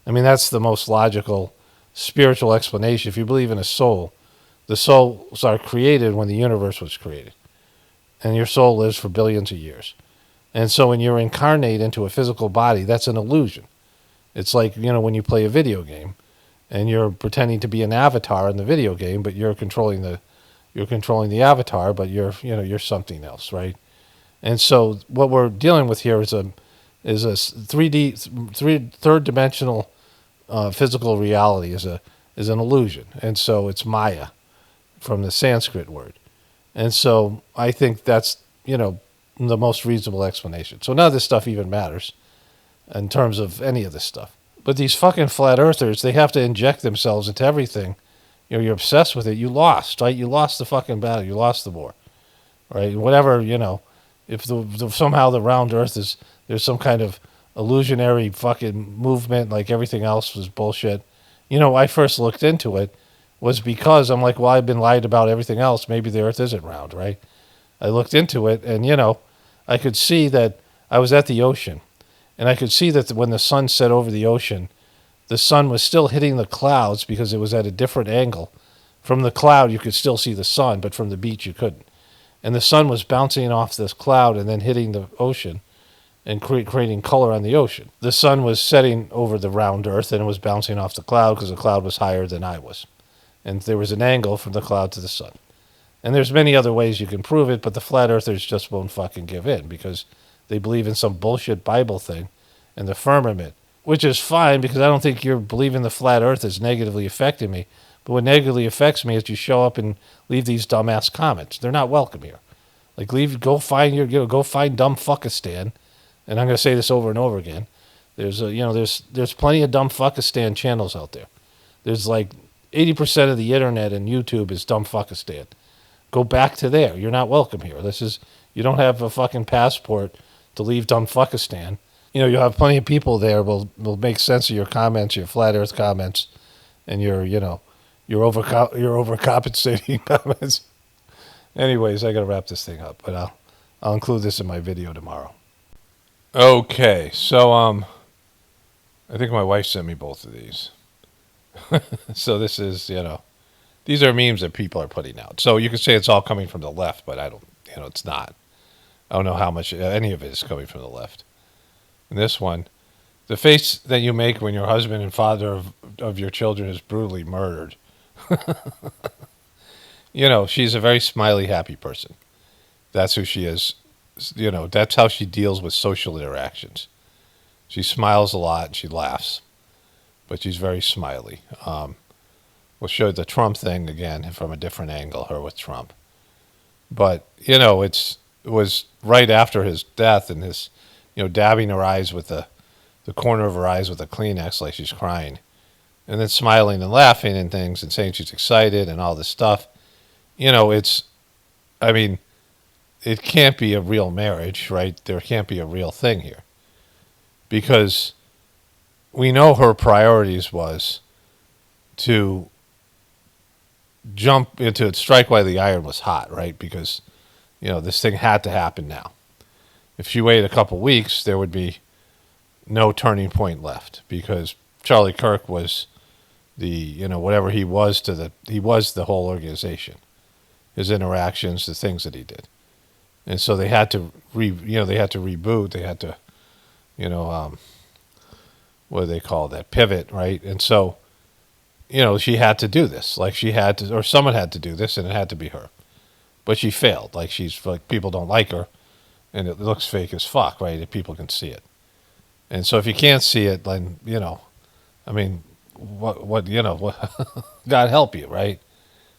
I mean, that's the most logical spiritual explanation. If you believe in a soul, the souls are created when the universe was created. And your soul lives for billions of years. And so when you're incarnate into a physical body, that's an illusion. It's like, you know, when you play a video game and you're pretending to be an avatar in the video game, but you're controlling the avatar, but you're something else, right? And so what we're dealing with here is a 3D, third dimensional physical reality is an illusion. And so it's Maya from the Sanskrit word. And so I think that's, you know, the most reasonable explanation. So none of this stuff even matters in terms of any of this stuff. But these fucking flat earthers, they have to inject themselves into everything. You know, you're obsessed with it. You lost, right? You lost the fucking battle. You lost the war, right? Whatever, you know, if somehow the round earth there's some kind of illusionary fucking movement like everything else was bullshit. You know, I first looked into it was because I'm like, well, I've been lied about everything else. Maybe the earth isn't round, right? I looked into it and, you know, I could see that I was at the ocean and I could see that when the sun set over the ocean, the sun was still hitting the clouds because it was at a different angle. From the cloud, you could still see the sun, but from the beach, you couldn't. And the sun was bouncing off this cloud and then hitting the ocean and creating color on the ocean. The sun was setting over the round earth and it was bouncing off the cloud because the cloud was higher than I was. And there was an angle from the cloud to the sun. And there's many other ways you can prove it, but the flat earthers just won't fucking give in because they believe in some bullshit Bible thing and the firmament, which is fine because I don't think your believing the flat earth is negatively affecting me. But what negatively affects me is you show up and leave these dumbass comments. They're not welcome here. Like, go find dumb fuckistan. And I'm going to say this over and over again. There's plenty of dumb fuckistan channels out there. There's like 80% of the internet and YouTube is dumb fuckistan. Go back to there. You're not welcome here. You don't have a fucking passport to leave dumb fuckistan. You know, you'll have plenty of people there will make sense of your comments, your flat earth comments, and your overcompensating comments. Anyways, I got to wrap this thing up, but I'll include this in my video tomorrow. Okay, so I think my wife sent me both of these. So this is, these are memes that people are putting out. So you could say it's all coming from the left, but I don't, it's not. I don't know how much any of it is coming from the left. And this one, the face that you make when your husband and father of your children is brutally murdered. She's a very smiley, happy person. That's who she is. That's how she deals with social interactions. She smiles a lot and she laughs, but she's very smiley. We'll show the Trump thing again from a different angle, her with Trump. But, it was right after his death and his, dabbing her eyes with the corner of her eyes with a Kleenex like she's crying. And then smiling and laughing and things and saying she's excited and all this stuff. I mean, it can't be a real marriage, right? There can't be a real thing here. Because we know her priorities was to jump into it, strike while the iron was hot, right? Because, this thing had to happen now. If she waited a couple weeks, there would be no turning point left because Charlie Kirk was whatever he was he was the whole organization, his interactions, the things that he did. And so they had to they had to reboot, they had to, what do they call that? Pivot, right? And so, she had to do this. Like she had to, or someone had to do this, and it had to be her. But she failed. Like people don't like her, and it looks fake as fuck, right? If people can see it. And so if you can't see it, then, I mean, what God help you, right?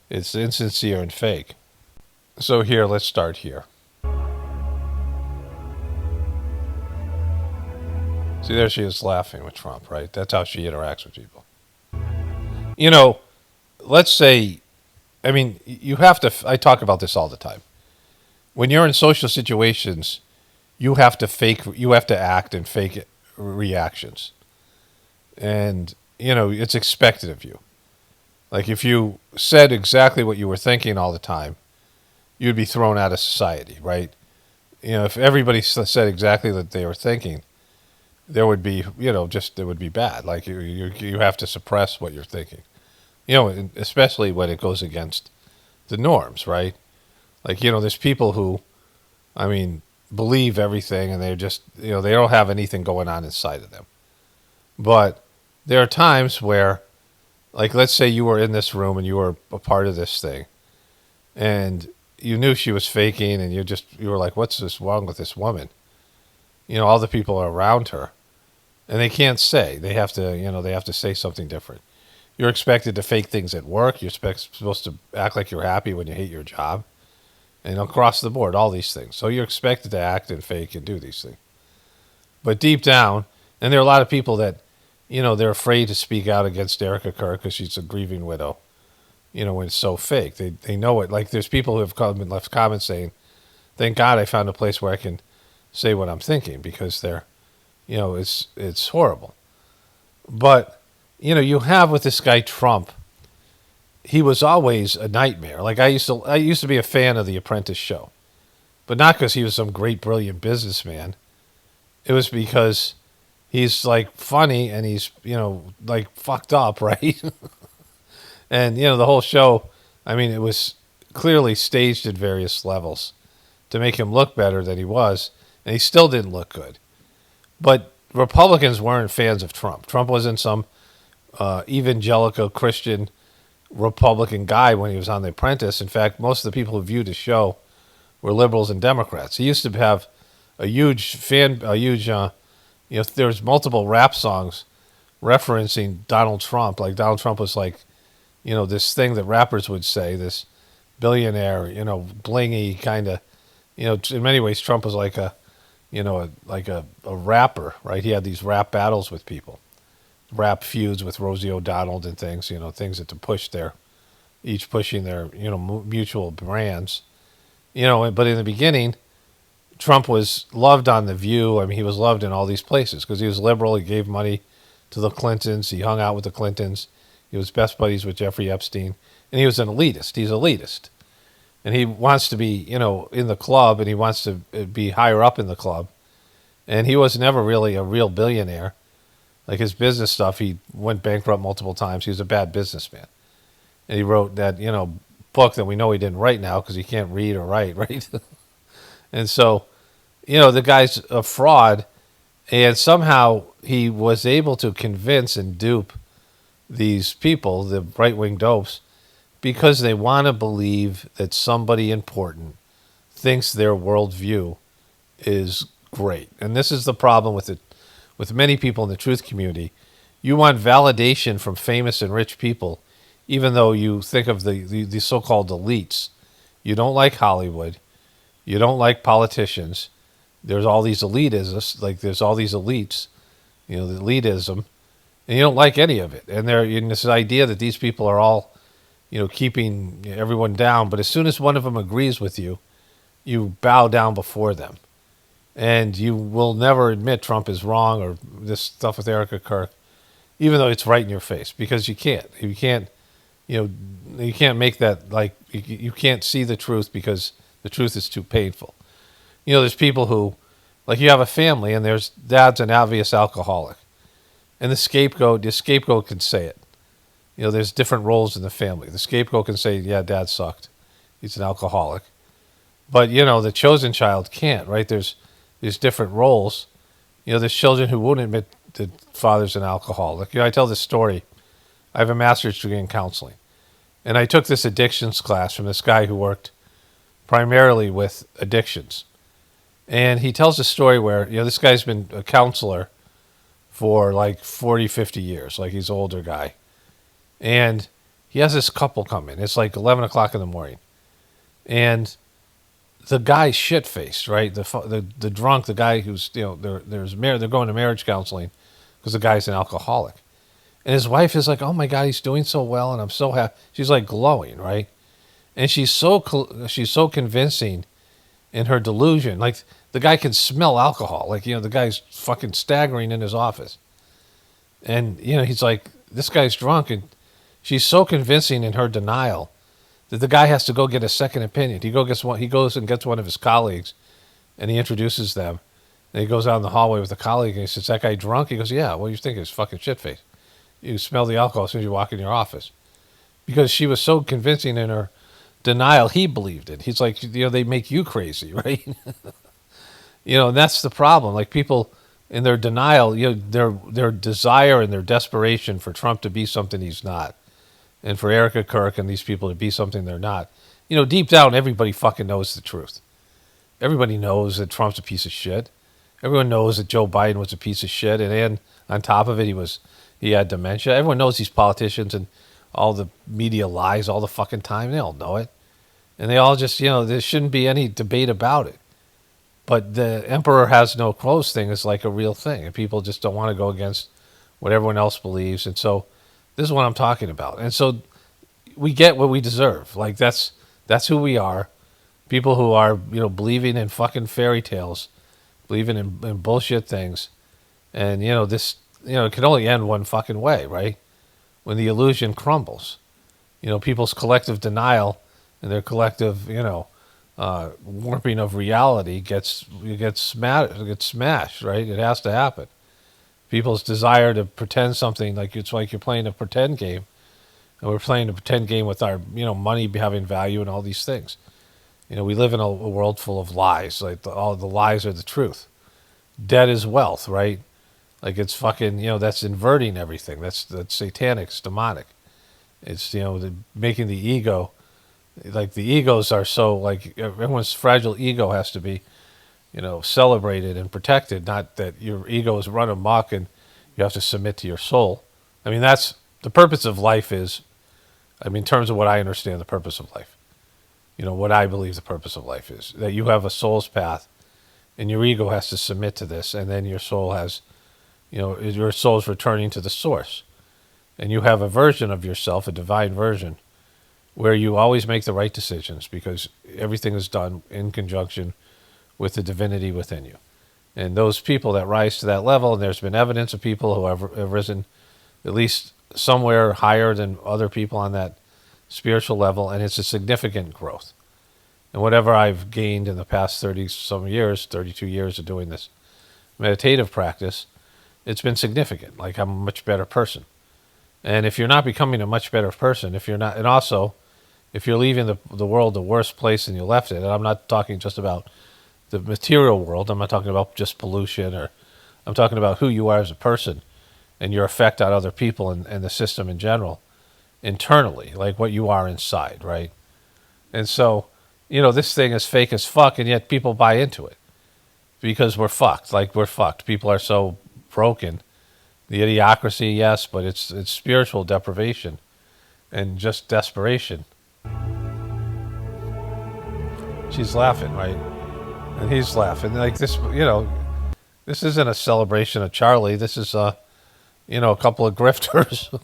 It's insincere and fake. So here, let's start here. See, there she is laughing with Trump, right? That's how she interacts with people. Let's say, I mean, you have to, I talk about this all the time. When you're in social situations, you have to act and fake reactions. And, it's expected of you. Like if you said exactly what you were thinking all the time, you'd be thrown out of society, right? If everybody said exactly what they were thinking, there would be, it would be bad. Like you have to suppress what you're thinking. Especially when it goes against the norms, right? Like, there's people who, I mean, believe everything and they're just, they don't have anything going on inside of them. But there are times where, like, let's say you were in this room and you were a part of this thing and you knew she was faking and you were like, what's this wrong with this woman? All the people are around her and they can't say, they have to say something different. You're expected to fake things at work. You're supposed to act like you're happy when you hate your job. And across the board, all these things. So you're expected to act and fake and do these things. But deep down, and there are a lot of people that, they're afraid to speak out against Erika Kirk because she's a grieving widow, when it's so fake. They know it. Like there's people who have come and left comments saying, thank God I found a place where I can say what I'm thinking because they're, it's horrible. But, you have with this guy Trump, he was always a nightmare. Like I used to be a fan of The Apprentice show, but not because he was some great, brilliant businessman. It was because he's like funny and he's, like fucked up, right? And, the whole show, I mean, it was clearly staged at various levels to make him look better than he was. And he still didn't look good. But Republicans weren't fans of Trump. Trump wasn't some evangelical Christian Republican guy when he was on The Apprentice. In fact, most of the people who viewed his show were liberals and Democrats. He used to have there was multiple rap songs referencing Donald Trump. Like Donald Trump was like, this thing that rappers would say, this billionaire, blingy kind of, in many ways Trump was like a rapper, right? He had these rap battles with people. Rap feuds with Rosie O'Donnell and things, things that to push each pushing their, mutual brands, but in the beginning, Trump was loved on The View. I mean, he was loved in all these places because he was liberal. He gave money to the Clintons. He hung out with the Clintons. He was best buddies with Jeffrey Epstein, and he was an elitist. He's elitist, and he wants to be, in the club, and he wants to be higher up in the club, and he was never really a real billionaire. Like his business stuff, he went bankrupt multiple times. He was a bad businessman. And he wrote that, book that we know he didn't write now because he can't read or write, right? And so, the guy's a fraud. And somehow he was able to convince and dupe these people, the right-wing dopes, because they want to believe that somebody important thinks their worldview is great. And this is the problem with it, with many people in the truth community. You want validation from famous and rich people, even though you think of the so-called elites. You don't like Hollywood. You don't like politicians. There's all these elitists, like there's all these elites, the elitism, and you don't like any of it. And they're in this idea that these people are all, keeping everyone down. But as soon as one of them agrees with you, you bow down before them. And you will never admit Trump is wrong or this stuff with Erika Kirk, even though it's right in your face, because you can't. You can't, you can't make that, like, you can't see the truth because the truth is too painful. There's people who, like, you have a family and there's dad's an obvious alcoholic. And the scapegoat can say it. There's different roles in the family. The scapegoat can say, yeah, dad sucked. He's an alcoholic. But, the chosen child can't, right? There's different roles. There's children who won't admit that father's an alcoholic. I tell this story. I have a master's degree in counseling. And I took this addictions class from this guy who worked primarily with addictions. And he tells a story where, this guy's been a counselor for like 40, 50 years. Like he's an older guy. And he has this couple come in. It's like 11 o'clock in the morning. And the guy's shit-faced, right? The drunk, the guy who's, they're going to marriage counseling because the guy's an alcoholic. And his wife is like, oh my God, he's doing so well and I'm so happy. She's like glowing, right? And she's so convincing in her delusion. Like the guy can smell alcohol. Like, the guy's fucking staggering in his office. And, he's like, this guy's drunk. And she's so convincing in her denial that the guy has to go get a second opinion. He goes and gets one of his colleagues and he introduces them. And he goes out in the hallway with a colleague and he says, that guy drunk? He goes, yeah, what do you think? He's fucking shit-faced. You smell the alcohol as soon as you walk in your office. Because she was so convincing in her denial, he believed it. He's like, they make you crazy, right? And that's the problem. Like people in their denial, their desire and their desperation for Trump to be something he's not. And for Erika Kirk and these people to be something they're not. Deep down, everybody fucking knows the truth. Everybody knows that Trump's a piece of shit. Everyone knows that Joe Biden was a piece of shit. And on top of it, he had dementia. Everyone knows these politicians and all the media lies all the fucking time. They all know it. And they all just, there shouldn't be any debate about it. But the emperor has no clothes thing is like a real thing. And people just don't want to go against what everyone else believes. And so this is what I'm talking about. And so we get what we deserve. Like that's who we are. People who are, believing in fucking fairy tales, believing in bullshit things. And, this, it can only end one fucking way, right? When the illusion crumbles. People's collective denial and their collective, warping of reality gets smashed, right? It has to happen. People's desire to pretend something, like it's like you're playing a pretend game, and we're playing a pretend game with our, money having value and all these things. We live in a world full of lies. Like all the lies are the truth. Debt is wealth, right? Like it's fucking, that's inverting everything. That's satanic, it's demonic. It's, making the ego, like the egos are so, like everyone's fragile ego has to be, celebrated and protected, not that your ego is run amok and you have to submit to your soul. I mean, that's the purpose of life is, in terms of what I understand the purpose of life, what I believe the purpose of life is, that you have a soul's path and your ego has to submit to this, and then your soul has, your soul's returning to the source. And you have a version of yourself, a divine version, where you always make the right decisions because everything is done in conjunction with the divinity within you. And those people that rise to that level, and there's been evidence of people who have risen at least somewhere higher than other people on that spiritual level, and it's a significant growth. And whatever I've gained in the past 30-some years, 32 years of doing this meditative practice, it's been significant. Like, I'm a much better person. And if you're not becoming a much better person, if you're not, and also, if you're leaving the world the worse place than you left it, and I'm not talking just about the material world, I'm not talking about just pollution, or I'm talking about who you are as a person and your effect on other people and the system in general, internally, like what you are inside, right? And so, this thing is fake as fuck, and yet people buy into it because we're fucked. Like, we're fucked. People are so broken. The idiocracy, yes, but it's spiritual deprivation and just desperation. She's laughing, right? And he's laughing. Like, this, this isn't a celebration of Charlie. This is, a couple of grifters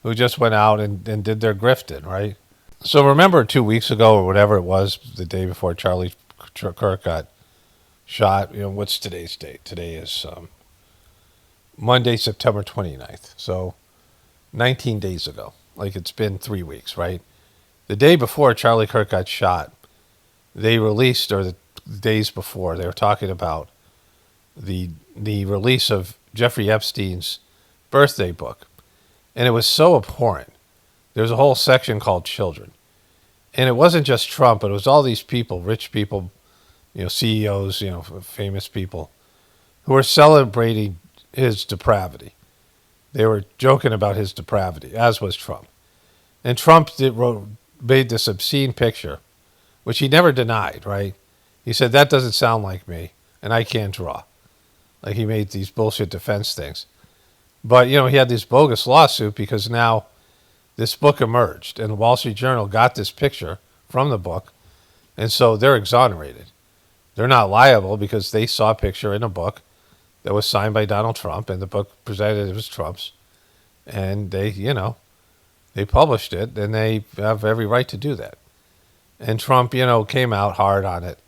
who just went out and did their grifting, right? So remember 2 weeks ago or whatever it was, the day before Charlie Kirk got shot, what's today's date? Today is Monday, September 29th. So 19 days ago. Like, it's been 3 weeks, right? The day before Charlie Kirk got shot, they released, or the days before, they were talking about the release of Jeffrey Epstein's birthday book. And it was so abhorrent. There was a whole section called Children. And it wasn't just Trump, but it was all these people, rich people, CEOs, famous people, who were celebrating his depravity. They were joking about his depravity, as was Trump. And Trump made this obscene picture, which he never denied, right? He said, that doesn't sound like me, and I can't draw. Like, he made these bullshit defense things. But, he had this bogus lawsuit because now this book emerged, and the Wall Street Journal got this picture from the book, and so they're exonerated. They're not liable because they saw a picture in a book that was signed by Donald Trump, and the book presented it was Trump's, and they published it, and they have every right to do that. And Trump, came out hard on it,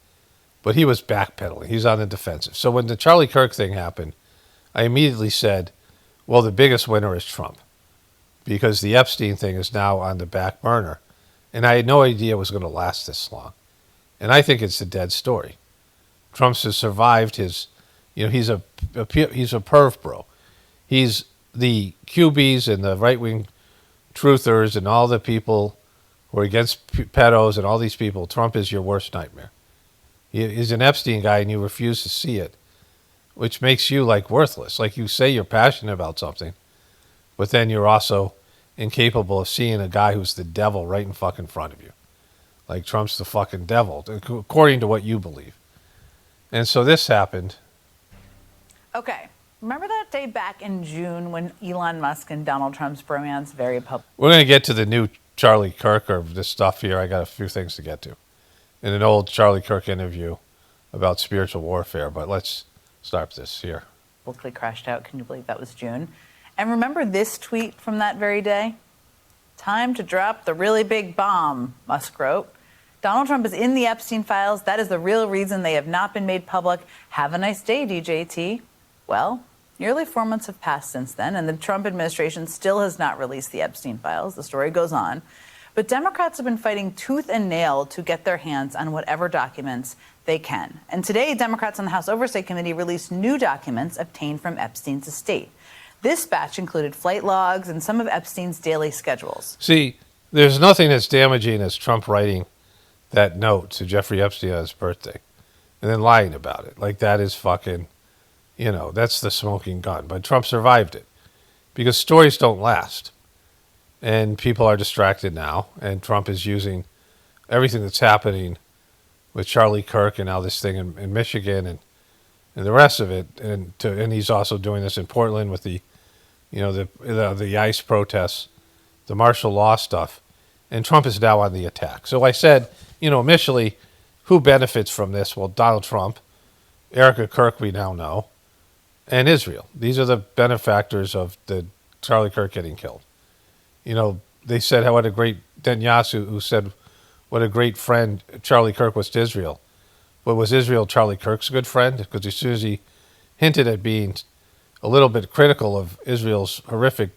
but he was backpedaling. He's on the defensive. So when the Charlie Kirk thing happened, I immediately said, well, the biggest winner is Trump, because the Epstein thing is now on the back burner, and I had no idea it was going to last this long. And I think it's a dead story. Trump's has survived his, he's a perv bro. He's the QBs and the right-wing truthers and all the people who are against pedos and all these people. Trump is your worst nightmare. He's an Epstein guy, and you refuse to see it, which makes you, like, worthless. Like, you say you're passionate about something, but then you're also incapable of seeing a guy who's the devil right in fucking front of you. Like, Trump's the fucking devil, according to what you believe. And so this happened. Okay. Remember that day back in June when Elon Musk and Donald Trump's bromance very public? We're going to get to the new Charlie Kirk or this stuff here. I got a few things to get to. In an old Charlie Kirk interview about spiritual warfare, but let's start this here. Publicly crashed out. Can you believe that was June? And remember this tweet from that very day? Time to drop the really big bomb, Musk wrote. Donald Trump is in the Epstein files. That is the real reason they have not been made public. Have a nice day, DJT. Well, nearly 4 months have passed since then, and the Trump administration still has not released the Epstein files. The story goes on. But Democrats have been fighting tooth and nail to get their hands on whatever documents they can. And today, Democrats on the House Oversight Committee released new documents obtained from Epstein's estate. This batch included flight logs and some of Epstein's daily schedules. See, there's nothing as damaging as Trump writing that note to Jeffrey Epstein on his birthday and then lying about it. Like, that is fucking, that's the smoking gun. But Trump survived it because stories don't last. And people are distracted now, and Trump is using everything that's happening with Charlie Kirk and now this thing in Michigan and the rest of it, and he's also doing this in Portland with the ICE protests, the martial law stuff, and Trump is now on the attack. So I said, initially, who benefits from this? Well, Donald Trump, Erika Kirk, we now know, and Israel. These are the benefactors of the Charlie Kirk getting killed. They said what a great Netanyahu, who said what a great friend Charlie Kirk was to Israel. But was Israel Charlie Kirk's good friend? Because as soon as he hinted at being a little bit critical of Israel's horrific,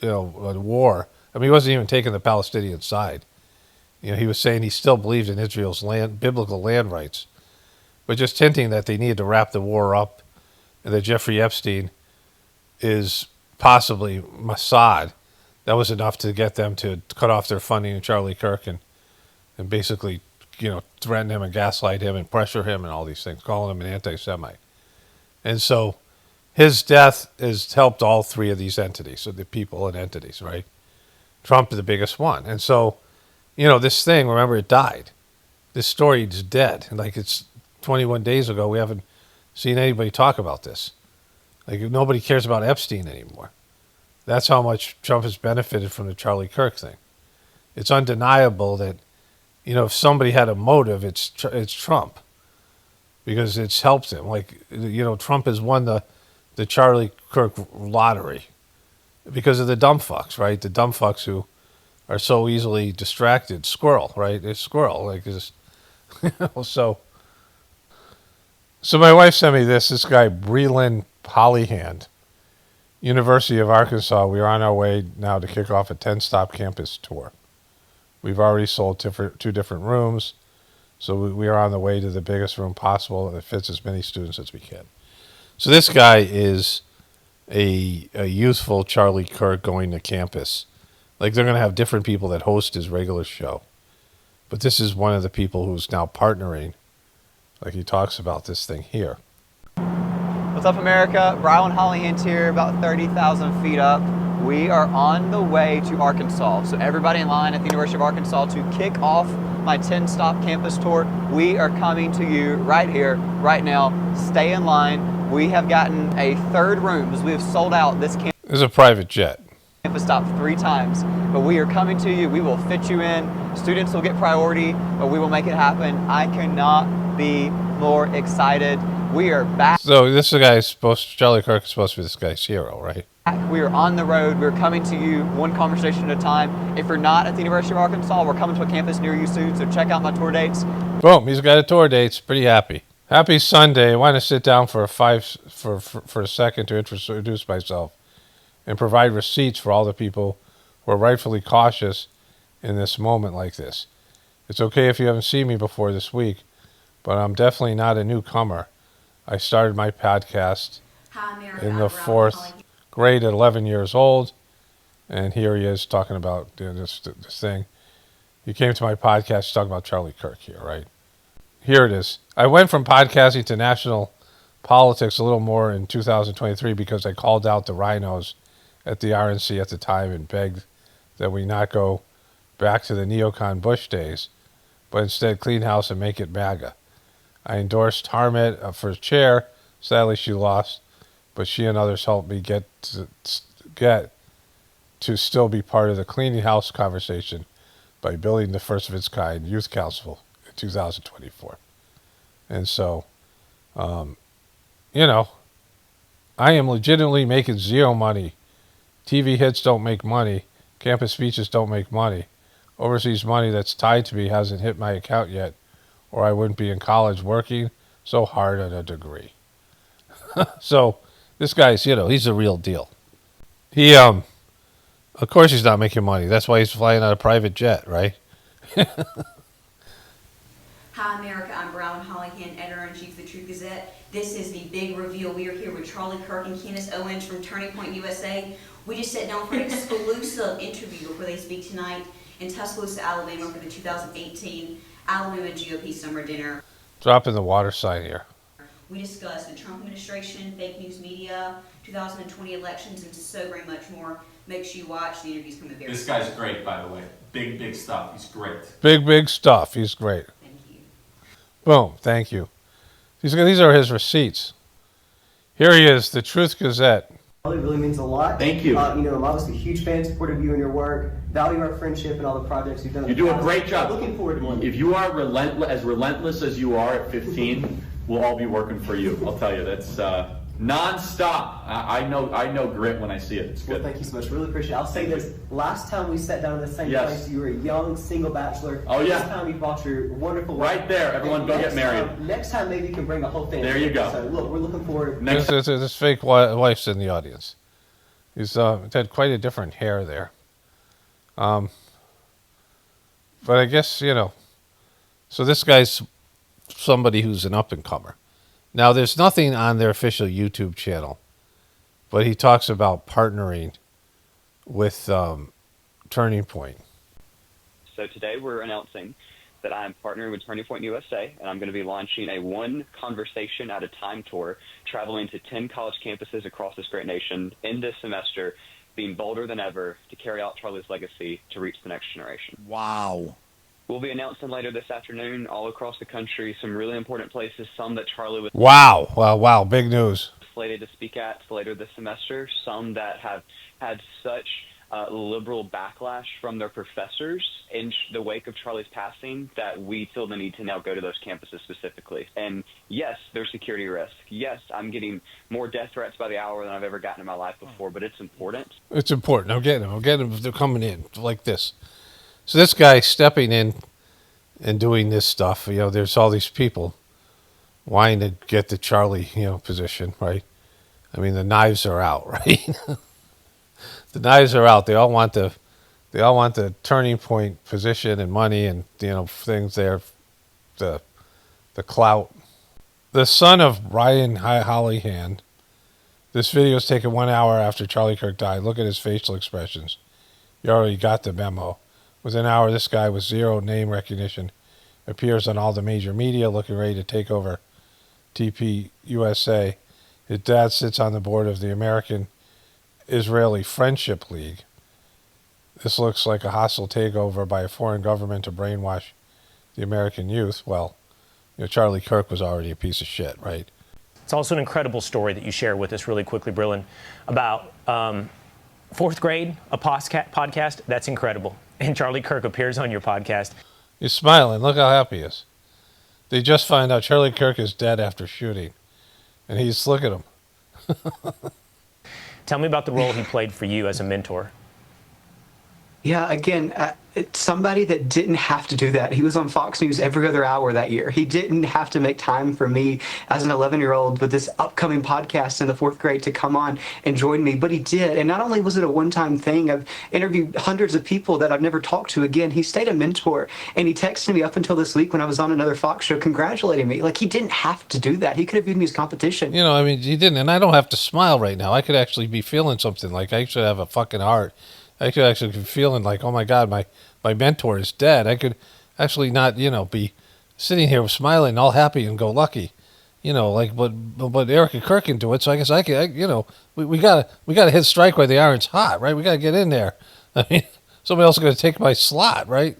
war, I mean, he wasn't even taking the Palestinian side. He was saying he still believed in Israel's biblical land rights, but just hinting that they needed to wrap the war up and that Jeffrey Epstein is possibly Mossad. That was enough to get them to cut off their funding to Charlie Kirk and basically, threaten him and gaslight him and pressure him and all these things, calling him an anti-Semite. And so his death has helped all three of these entities, so the people and entities, right? Trump is the biggest one. And so, this thing, remember, it died. This story is dead. And it's 21 days ago, we haven't seen anybody talk about this. Nobody cares about Epstein anymore. That's how much Trump has benefited from the Charlie Kirk thing. It's undeniable that, if somebody had a motive, it's Trump, because it's helped him. Trump has won the Charlie Kirk lottery because of the dumb fucks, right? The dumb fucks who are so easily distracted. Squirrel, right? It's squirrel. So my wife sent me this guy, Breland Hollyhand, University of Arkansas. We are on our way now to kick off a 10-stop campus tour. We've already sold 2 different rooms, so we are on the way to the biggest room possible that fits as many students as we can. So this guy is a youthful Charlie Kirk going to campus. They're going to have different people that host his regular show. But this is one of the people who's now partnering. He talks about this thing here. What's up, America? Brian Hollyhand here, about 30,000 feet up. We are on the way to Arkansas. So everybody in line at the University of Arkansas to kick off my 10-stop campus tour. We are coming to you right here, right now. Stay in line. We have gotten a 3rd room because we have sold out this campus. This is a private jet. Campus stop 3 times, but we are coming to you. We will fit you in. Students will get priority, but we will make it happen. I cannot be more excited. We are back. So this guy Charlie Kirk is supposed to be this guy's hero, right? We are on the road. We're coming to you one conversation at a time. If you're not at the University of Arkansas, we're coming to a campus near you soon, so check out my tour dates. Boom, he's got a tour dates. Pretty happy. Happy Sunday. I want to sit down for a second to introduce myself and provide receipts for all the people who are rightfully cautious in this moment like this. It's okay if you haven't seen me before this week, but I'm definitely not a newcomer. I started my podcast in the 4th grade at 11 years old, and here he is talking about this thing. You came to my podcast to talk about Charlie Kirk here, right? Here it is. I went from podcasting to national politics a little more in 2023 because I called out the rhinos at the RNC at the time and begged that we not go back to the neocon Bush days, but instead clean house and make it MAGA. I endorsed Harmit for chair. Sadly, she lost, but she and others helped me get to still be part of the cleaning house conversation by building the first of its kind youth council in 2024. And so, I am legitimately making zero money. TV hits don't make money. Campus speeches don't make money. Overseas money that's tied to me hasn't hit my account yet, or I wouldn't be in college working so hard on a degree. So this guy's, he's the real deal. He, of course he's not making money. That's why he's flying on a private jet, right? Hi, America. I'm Brian Hollyhand, editor-in-chief of the Truth Gazette. This is the big reveal. We are here with Charlie Kirk and Candace Owens from Turning Point USA. We just sat down for an exclusive interview before they speak tonight in Tuscaloosa, Alabama for the 2018 Alabama GOP Summer Dinner. Drop in the water sign here. We discussed the Trump administration, fake news media, 2020 elections, and so very much more. Make sure you watch. The interview's coming very soon. This guy's great, by the way. Big stuff. He's great. Big stuff. He's great. Thank you. Boom. Thank you. These are his receipts. Here he is, the Truth Gazette. It really means a lot. Thank you. I'm obviously a huge fan, support of you and your work, value our friendship and all the projects you've done. You do a great job. Looking forward to one. If you are relentless as you are at 15, we'll all be working for you. I'll tell you, that's non-stop. I know grit when I see it. It's good. Well, thank you so much. Really appreciate it. I'll say this. Last time we sat down in the same place, you were a young single bachelor. Oh, yeah. This time you brought your wonderful wife. Right there. Everyone go get married. Next time maybe you can bring a whole family. There you go. So look, we're looking forward. This fake wife's in the audience. He's had quite a different hair there. But I guess, so this guy's somebody who's an up-and-comer. Now, there's nothing on their official YouTube channel, but he talks about partnering with Turning Point. So today we're announcing that I'm partnering with Turning Point USA, and I'm going to be launching a one conversation at a time tour, traveling to 10 college campuses across this great nation in this semester, being bolder than ever to carry out Charlie's legacy to reach the next generation. Wow. We'll be announcing later this afternoon all across the country some really important places, some that Charlie was Wow, big news. slated to speak at later this semester, some that have had such liberal backlash from their professors in the wake of Charlie's passing that we feel the need to now go to those campuses specifically. And yes, there's security risk. Yes, I'm getting more death threats by the hour than I've ever gotten in my life before, but it's important. It's important. I'm getting them. They're coming in like this. So this guy stepping in and doing this stuff, you know, there's all these people wanting to get the Charlie, you know, position, right? I mean, the knives are out, right? The knives are out. They all want the Turning Point position and money and, you know, things there, the clout. The son of Brian Hollyhan. This video is taken 1 hour after Charlie Kirk died. Look at his facial expressions. You already got the memo. Within an hour, this guy with zero name recognition appears on all the major media looking ready to take over TP USA. His dad sits on the board of the American Israeli Friendship League. This looks like a hostile takeover by a foreign government to brainwash the American youth. Well, you know, Charlie Kirk was already a piece of shit, right? It's also an incredible story that you share with us really quickly, Brillin, about fourth grade, a podcast. That's incredible. And Charlie Kirk appears on your podcast. He's smiling. Look how happy he is. They just find out Charlie Kirk is dead after shooting. And he's, look at him. Tell me about the role he played for you as a mentor. Yeah, again, it's somebody that didn't have to do that. He was on Fox News every other hour that year. He didn't have to make time for me as an 11-year-old with this upcoming podcast in the fourth grade to come on and join me, but he did. And not only was it a one-time thing, I've interviewed hundreds of people that I've never talked to again. He stayed a mentor, and he texted me up until this week when I was on another Fox show congratulating me. Like, he didn't have to do that. He could have viewed me as competition. You know, I mean, he didn't. And I don't have to smile right now. I could actually be feeling something. Like, I should have a fucking heart. I could actually be feeling like, oh my God, my mentor is dead. I could actually not, you know, be sitting here smiling, all happy and go lucky, you know, like, but Erika Kirk can do it. So I guess I could, you know, we gotta hit strike while the iron's hot, right? We gotta get in there. I mean, somebody else is gonna take my slot, right?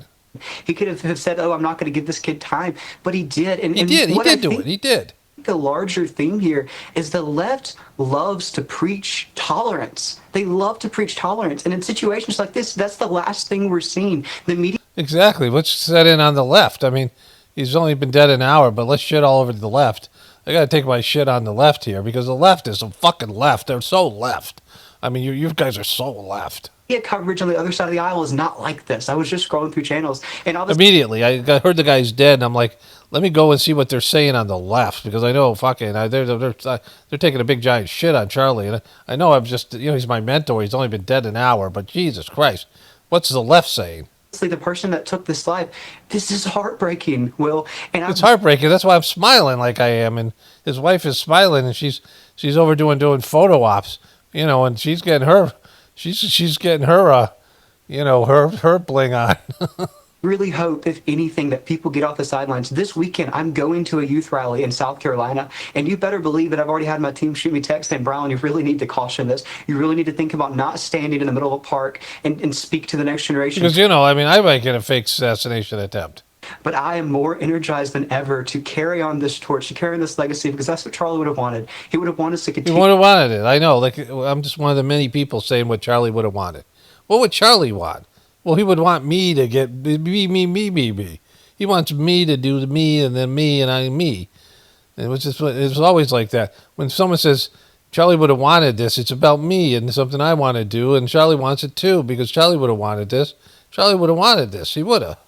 He could have said, oh, I'm not going to give this kid time, but he did. And he did do it. He did. The larger theme here is the left loves to preach tolerance. They love to preach tolerance. And in situations like this, that's the last thing we're seeing. The media. Exactly. Let's set in on the left. I mean, he's only been dead an hour, but let's shit all over the left. I got to take my shit on the left here because the left is a fucking left. They're so left. I mean, you guys are so left. Coverage on the other side of the aisle is not like this. I was just scrolling through channels, and immediately I heard the guy's dead, and I'm like, let me go and see what they're saying on the left because I know fucking they're taking a big giant shit on Charlie, and I know I'm just, you know, he's my mentor. He's only been dead an hour, but Jesus Christ, what's the left saying? The person that took this life, this is heartbreaking, Will. And it's heartbreaking. That's why I'm smiling like I am, and his wife is smiling, and she's over doing photo ops, you know, and she's getting her. She's getting her, you know, her bling on. Really hope, if anything, that people get off the sidelines. This weekend, I'm going to a youth rally in South Carolina, and you better believe that I've already had my team shoot me text saying, Brown, you really need to caution this. You really need to think about not standing in the middle of a park and speak to the next generation. Because, you know, I mean, I might get a fake assassination attempt. But I am more energized than ever to carry on this torch, to carry on this legacy, because that's what Charlie would have wanted. He would have wanted us to continue. He would have wanted it. I know. Like, I'm just one of the many people saying what Charlie would have wanted. What would Charlie want? Well, he would want me to get me. He wants me to do the me and then me and I me. It was always like that. When someone says Charlie would have wanted this, it's about me and something I want to do, and Charlie wants it too because Charlie would have wanted this. Charlie would have wanted this. He would have.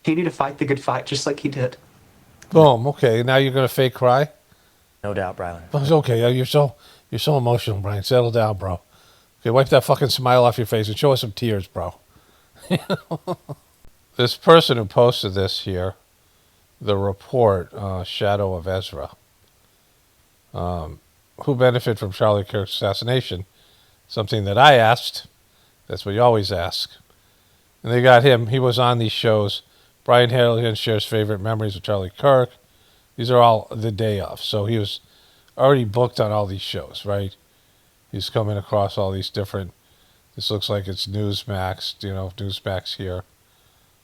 He needed to fight the good fight just like he did. Boom. Okay. Now you're gonna fake cry? No doubt, Brian. It's okay. You're so emotional, Brian. Settle down, bro. Okay, wipe that fucking smile off your face and show us some tears, bro. This person who posted this here, the report, Shadow of Ezra. who benefited from Charlie Kirk's assassination? Something that I asked. That's what you always ask. And they got him. He was on these shows. Brian Halligan shares favorite memories of Charlie Kirk. These are all the day of. So he was already booked on all these shows, right? He's coming across all these different. This looks like it's Newsmax, Newsmax here.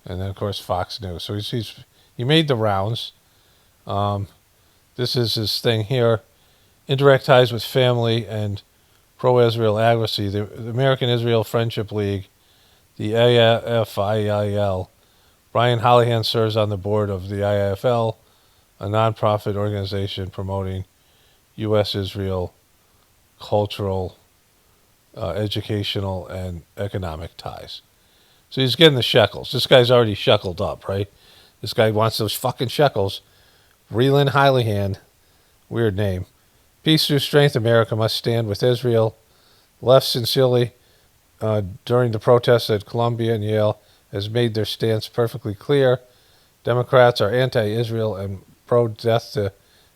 And then, of course, Fox News. So he made the rounds. This is his thing here. Indirect ties with family and pro-Israel advocacy. The American Israel Friendship League, the AIFIL. Brian Hollihan serves on the board of the IIFL, a nonprofit organization promoting U.S.-Israel cultural, educational, and economic ties. So he's getting the shekels. This guy's already sheckled up, right? This guy wants those fucking shekels. Breland Hollihan, weird name. Peace through strength, America must stand with Israel. Left sincerely during the protests at Columbia and Yale has made their stance perfectly clear. Democrats are anti-Israel and pro-death to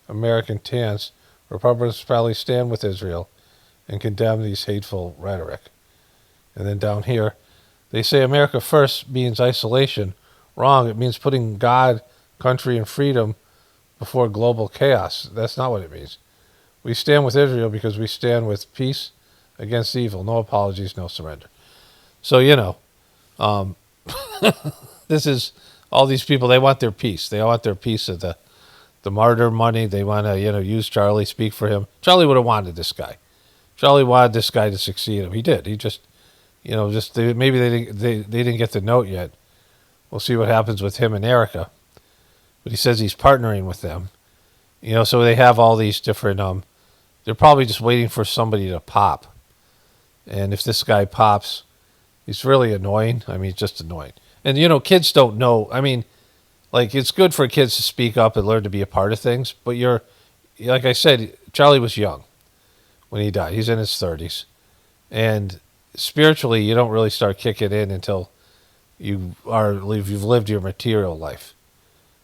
American tans. Republicans probably stand with Israel and condemn these hateful rhetoric. And then down here, they say America first means isolation. Wrong. It means putting God, country, and freedom before global chaos. That's not what it means. We stand with Israel because we stand with peace against evil. No apologies, no surrender. So, this is all these people. They want their peace. They want their piece of the Martyr money. They want to, use Charlie, speak for him. Charlie would have wanted this guy. Charlie wanted this guy to succeed him. He did. He just, maybe they didn't get the note yet. We'll see what happens with him and Erika. But he says he's partnering with them. So they have all these different, they're probably just waiting for somebody to pop. And if this guy pops, he's really annoying. I mean, just annoying. And, kids don't know. I mean, it's good for kids to speak up and learn to be a part of things. But like I said, Charlie was young when he died. He's in his 30s. And spiritually, you don't really start kicking in until you've lived your material life.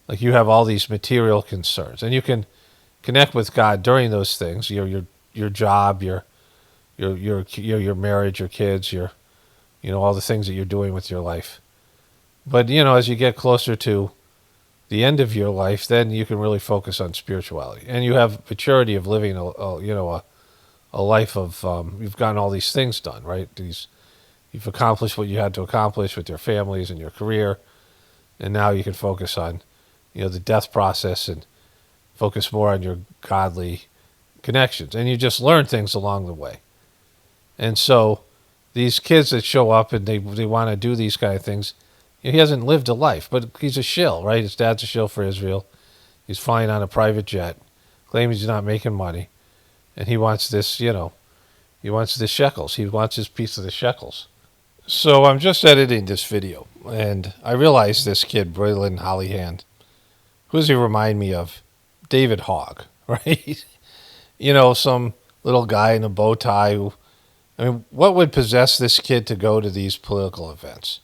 Like you have all these material concerns. And you can connect with God during those things, your job, your marriage, your kids, all the things that you're doing with your life. But, as you get closer to the end of your life, then you can really focus on spirituality. And you have maturity of living a life of, you've gotten all these things done, right? You've accomplished what you had to accomplish with your families and your career. And now you can focus on, the death process and focus more on your godly connections. And you just learn things along the way. And so these kids that show up and they want to do these kind of things, he hasn't lived a life, but he's a shill, right? His dad's a shill for Israel. He's flying on a private jet, claiming he's not making money. And he wants this, he wants the shekels. He wants his piece of the shekels. So I'm just editing this video, and I realized this kid, Breland Hollihan, who does he remind me of? David Hogg, right? Some little guy in a bow tie who, what would possess this kid to go to these political events,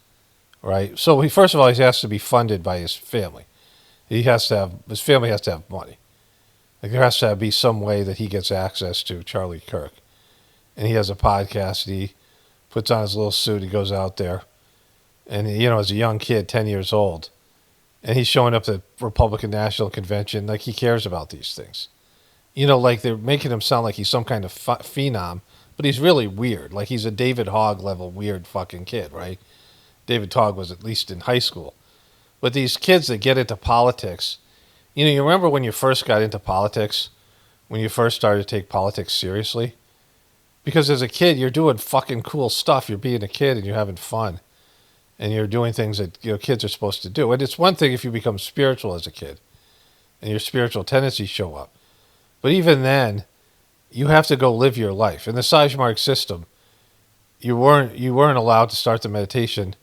right? So first of all, he has to be funded by his family. His family has to have money. Like there has to be some way that he gets access to Charlie Kirk. And he has a podcast. He puts on his little suit. He goes out there. And, as a young kid, 10 years old, and he's showing up at the Republican National Convention, like he cares about these things. Like they're making him sound like he's some kind of phenom, but he's really weird. Like he's a David Hogg level weird fucking kid, right? David Hogg was at least in high school. But these kids that get into politics, you remember when you first got into politics, when you first started to take politics seriously? Because as a kid, you're doing fucking cool stuff. You're being a kid and you're having fun. And you're doing things that kids are supposed to do. And it's one thing if you become spiritual as a kid and your spiritual tendencies show up. But even then, you have to go live your life. In the Sajmark system, you weren't allowed to start the meditation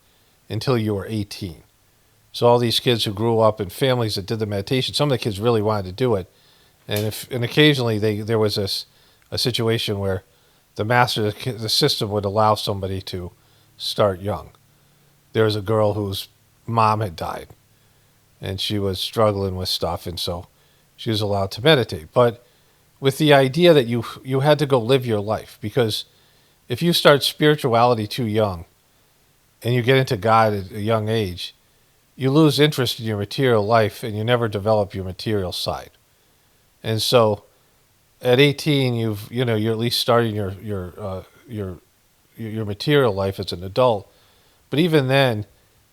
until you were 18. So all these kids who grew up in families that did the meditation, some of the kids really wanted to do it. And occasionally there was a situation where the system would allow somebody to start young. There was a girl whose mom had died, and she was struggling with stuff, and so she was allowed to meditate. But with the idea that you had to go live your life. Because if you start spirituality too young and you get into God at a young age, you lose interest in your material life and you never develop your material side. And so at 18, you're at least starting your material life as an adult. But even then,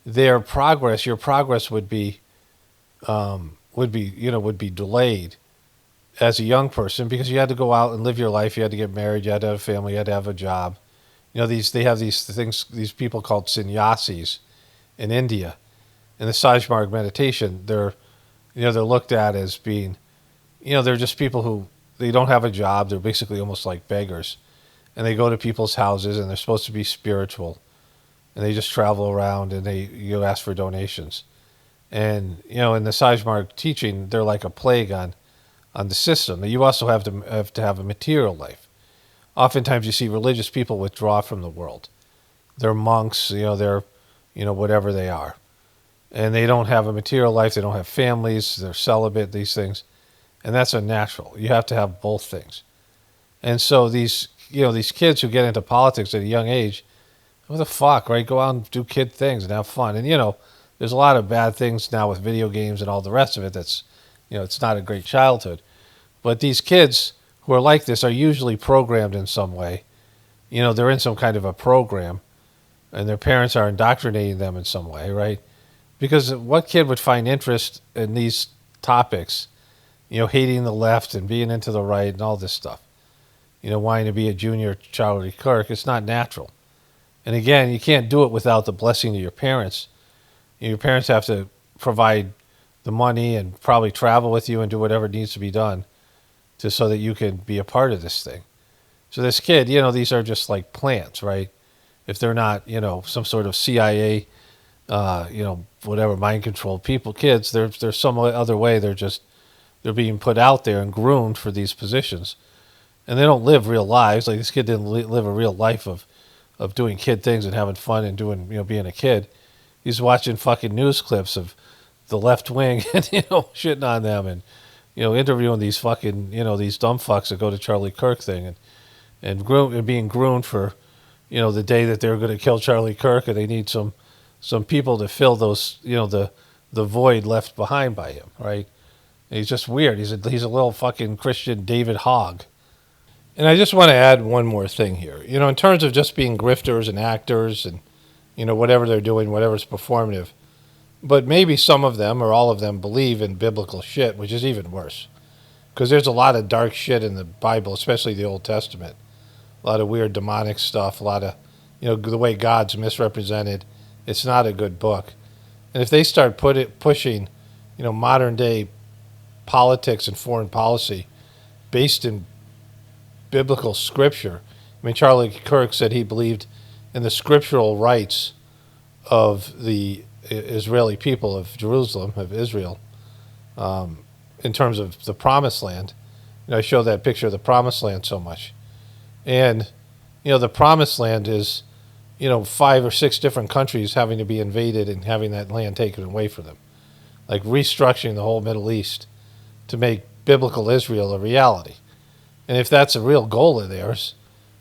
your progress would be delayed as a young person, because you had to go out and live your life. You had to get married. You had to have a family. You had to have a job. They have these things, these people called sannyasis in India. In the Sajmarg meditation, they're looked at as being, they're just people who, they don't have a job. They're basically almost like beggars, and they go to people's houses and they're supposed to be spiritual, and they just travel around and you ask for donations. And in the Sajmarg teaching, they're like a plague on the system. You also have to have a material life. Oftentimes, you see religious people withdraw from the world. They're monks, they're whatever they are, and they don't have a material life. They don't have families. They're celibate. These things, and that's unnatural. You have to have both things. And so these kids who get into politics at a young age, what the fuck, right? Go out and do kid things and have fun. And there's a lot of bad things now with video games and all the rest of it. That's it's not a great childhood. But these kids who are like this are usually programmed in some way. They're in some kind of a program, and their parents are indoctrinating them in some way, right? Because what kid would find interest in these topics, hating the left and being into the right and all this stuff, wanting to be a junior Charlie Kirk? It's not natural. And again, you can't do it without the blessing of your parents. Your parents have to provide the money and probably travel with you and do whatever needs to be done so that you can be a part of this thing. So this kid, these are just like plants, right? If they're not, some sort of CIA, whatever, mind control kids, there's some other way they're being put out there and groomed for these positions. And they don't live real lives. Like, this kid didn't live a real life of doing kid things and having fun and doing, being a kid. He's watching fucking news clips of the left wing and, shitting on them and, interviewing these fucking, these dumb fucks that go to Charlie Kirk thing and being groomed for, the day that they're going to kill Charlie Kirk, and they need some people to fill those, the void left behind by him, right? And he's just weird. He's a little fucking Christian David Hogg. And I just want to add one more thing here. In terms of just being grifters and actors and, whatever they're doing, whatever's performative. But maybe some of them or all of them believe in biblical shit, which is even worse. Because there's a lot of dark shit in the Bible, especially the Old Testament. A lot of weird demonic stuff, a lot of, the way God's misrepresented. It's not a good book. And if they start pushing, modern day politics and foreign policy based in biblical scripture. I mean, Charlie Kirk said he believed in the scriptural rights of the Israeli people of Jerusalem, of Israel, in terms of the Promised Land. I show that picture of the Promised Land so much. And, the Promised Land is, 5 or 6 different countries having to be invaded and having that land taken away from them. Like restructuring the whole Middle East to make biblical Israel a reality. And if that's a real goal of theirs,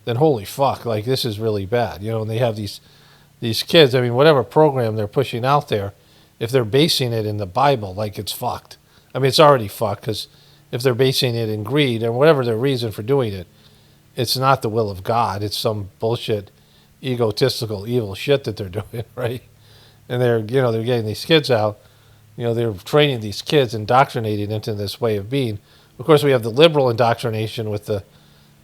then holy fuck, like, this is really bad. And they have these kids, I mean, whatever program they're pushing out there, if they're basing it in the Bible, like, it's fucked. I mean, it's already fucked, because if they're basing it in greed and whatever their reason for doing it, it's not the will of God. It's some bullshit, egotistical, evil shit that they're doing, right? And they're getting these kids out. They're training these kids, indoctrinating into this way of being. Of course, we have the liberal indoctrination with the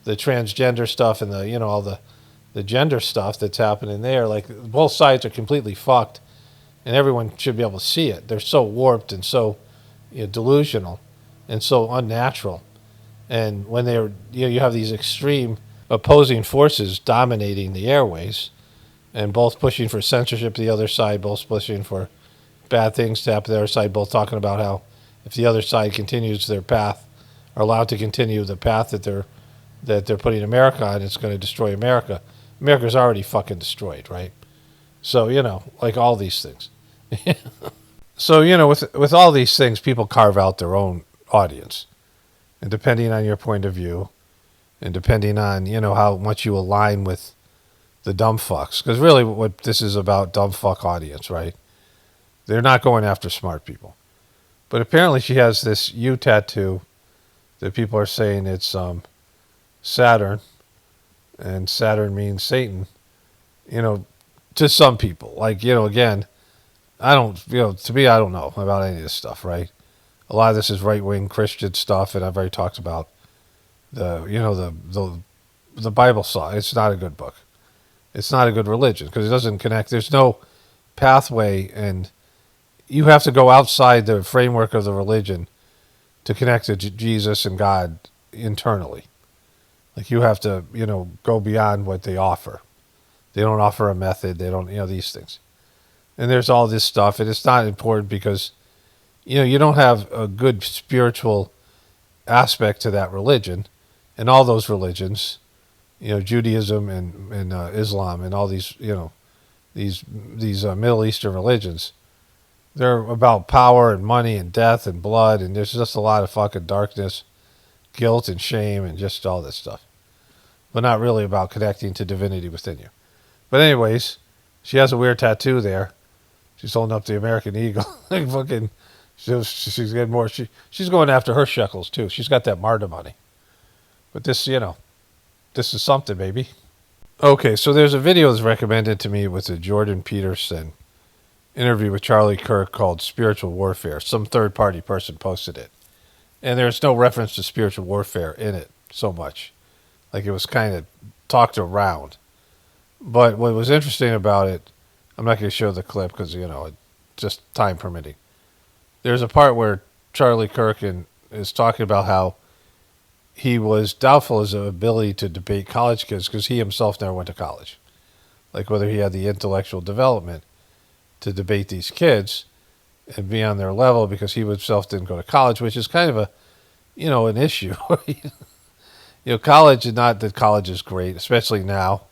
transgender stuff and all the gender stuff that's happening there. Like, both sides are completely fucked, and everyone should be able to see it. They're so warped and so delusional and so unnatural. And when you have these extreme opposing forces dominating the airways, and both pushing for censorship to the other side, both pushing for bad things to happen to the other side, both talking about how if the other side continues their path, are allowed to continue the path that they're putting America on, it's going to destroy America. America's already fucking destroyed, right? So, like all these things. So, with all these things, people carve out their own audience. and depending on your point of view, and depending on, how much you align with the dumb fucks. Because really what this is about, dumb fuck audience, right? They're not going after smart people. But apparently she has this U tattoo that people are saying it's Saturn, and Saturn means Satan, to some people. Like, again, I don't, to me, I don't know about any of this stuff, right? A lot of this is right-wing Christian stuff, and I've already talked about the Bible saw. It's not a good book. It's not a good religion because it doesn't connect. There's no pathway, and you have to go outside the framework of the religion to connect to Jesus and God internally. Like you have to, go beyond what they offer. They don't offer a method. They don't, these things. And there's all this stuff, and it's not important because, you don't have a good spiritual aspect to that religion, and all those religions, Judaism and Islam and all these, these Middle Eastern religions, they're about power and money and death and blood, and there's just a lot of fucking darkness, guilt and shame and just all this stuff. But not really about connecting to divinity within you. But anyways, she has a weird tattoo there. She's holding up the American eagle. Like fucking, she's getting more. She's going after her shekels too. She's got that Martyr money. But this, this is something, baby. Okay, so there's a video that's recommended to me with a Jordan Peterson interview with Charlie Kirk called Spiritual Warfare. Some third-party person posted it. And there's no reference to spiritual warfare in it so much. Like it was kind of talked around. But what was interesting about it, I'm not going to show the clip because, just time permitting. There's a part where Charlie Kirk is talking about how he was doubtful of his ability to debate college kids because he himself never went to college. Like whether he had the intellectual development to debate these kids and be on their level because he himself didn't go to college, which is kind of a, an issue. College, not that college is great, especially now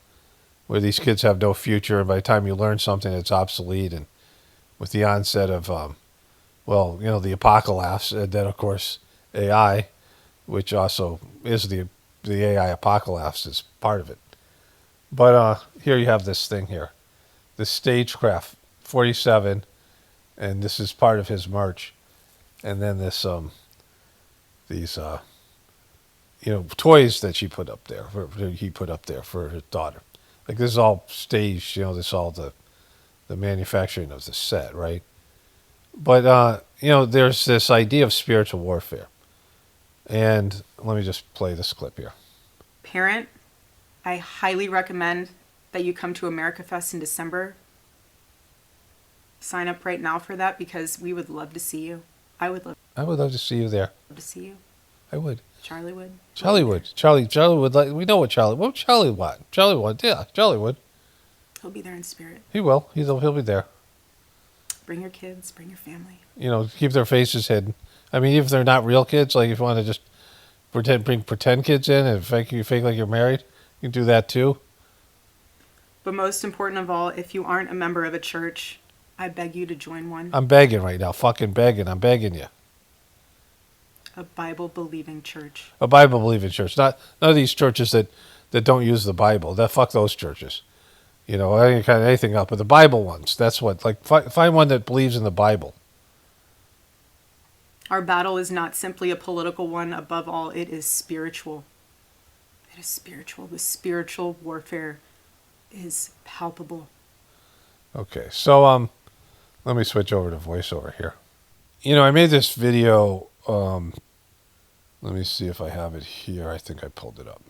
where these kids have no future, and by the time you learn something, it's obsolete. And with the onset of, the apocalypse, and then, of course, AI, which also is the AI apocalypse is part of it. But here you have this thing here, this Stagecraft 47, and this is part of his merch. And then this, these, toys that he put up there for his daughter. Like this is all staged, this is all the manufacturing of the set, right? But, there's this idea of spiritual warfare. And let me just play this clip here. Parent, I highly recommend that you come to America Fest in December. Sign up right now for that because we would love to see you. I would love to see you there. Love to see you. I would. Charlie would. Charlie would. Charlie would. Like, we know what Charlie want. Charlie would. Yeah, Charlie would. He'll be there in spirit. He will. He'll be there. Bring your kids. Bring your family. Keep their faces hidden. I mean, even if they're not real kids, like if you want to just bring pretend kids in and fake like you're married, you can do that too. But most important of all, if you aren't a member of a church, I beg you to join one. I'm begging right now. Fucking begging. I'm begging you. A Bible-believing church. A Bible-believing church. Not none of these churches that don't use the Bible. Fuck those churches. Any kind of anything else. But the Bible ones. That's what. Like, find one that believes in the Bible. Our battle is not simply a political one. Above all, it is spiritual. It is spiritual. The spiritual warfare is palpable. Okay, so let me switch over to voiceover here. I made this video. Let me see if I have it here. I think I pulled it up.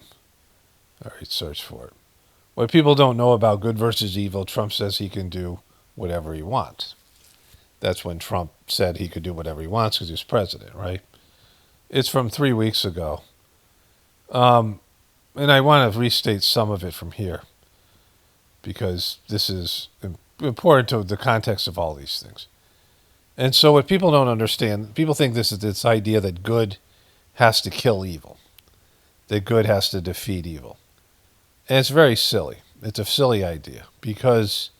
All right, search for it. What people don't know about good versus evil, Trump says he can do whatever he wants. That's when Trump said he could do whatever he wants because he was president, right? It's from 3 weeks ago. And I want to restate some of it from here because this is important to the context of all these things. And so what people don't understand, people think this is this idea that good has to kill evil, that good has to defeat evil. And it's very silly. It's a silly idea because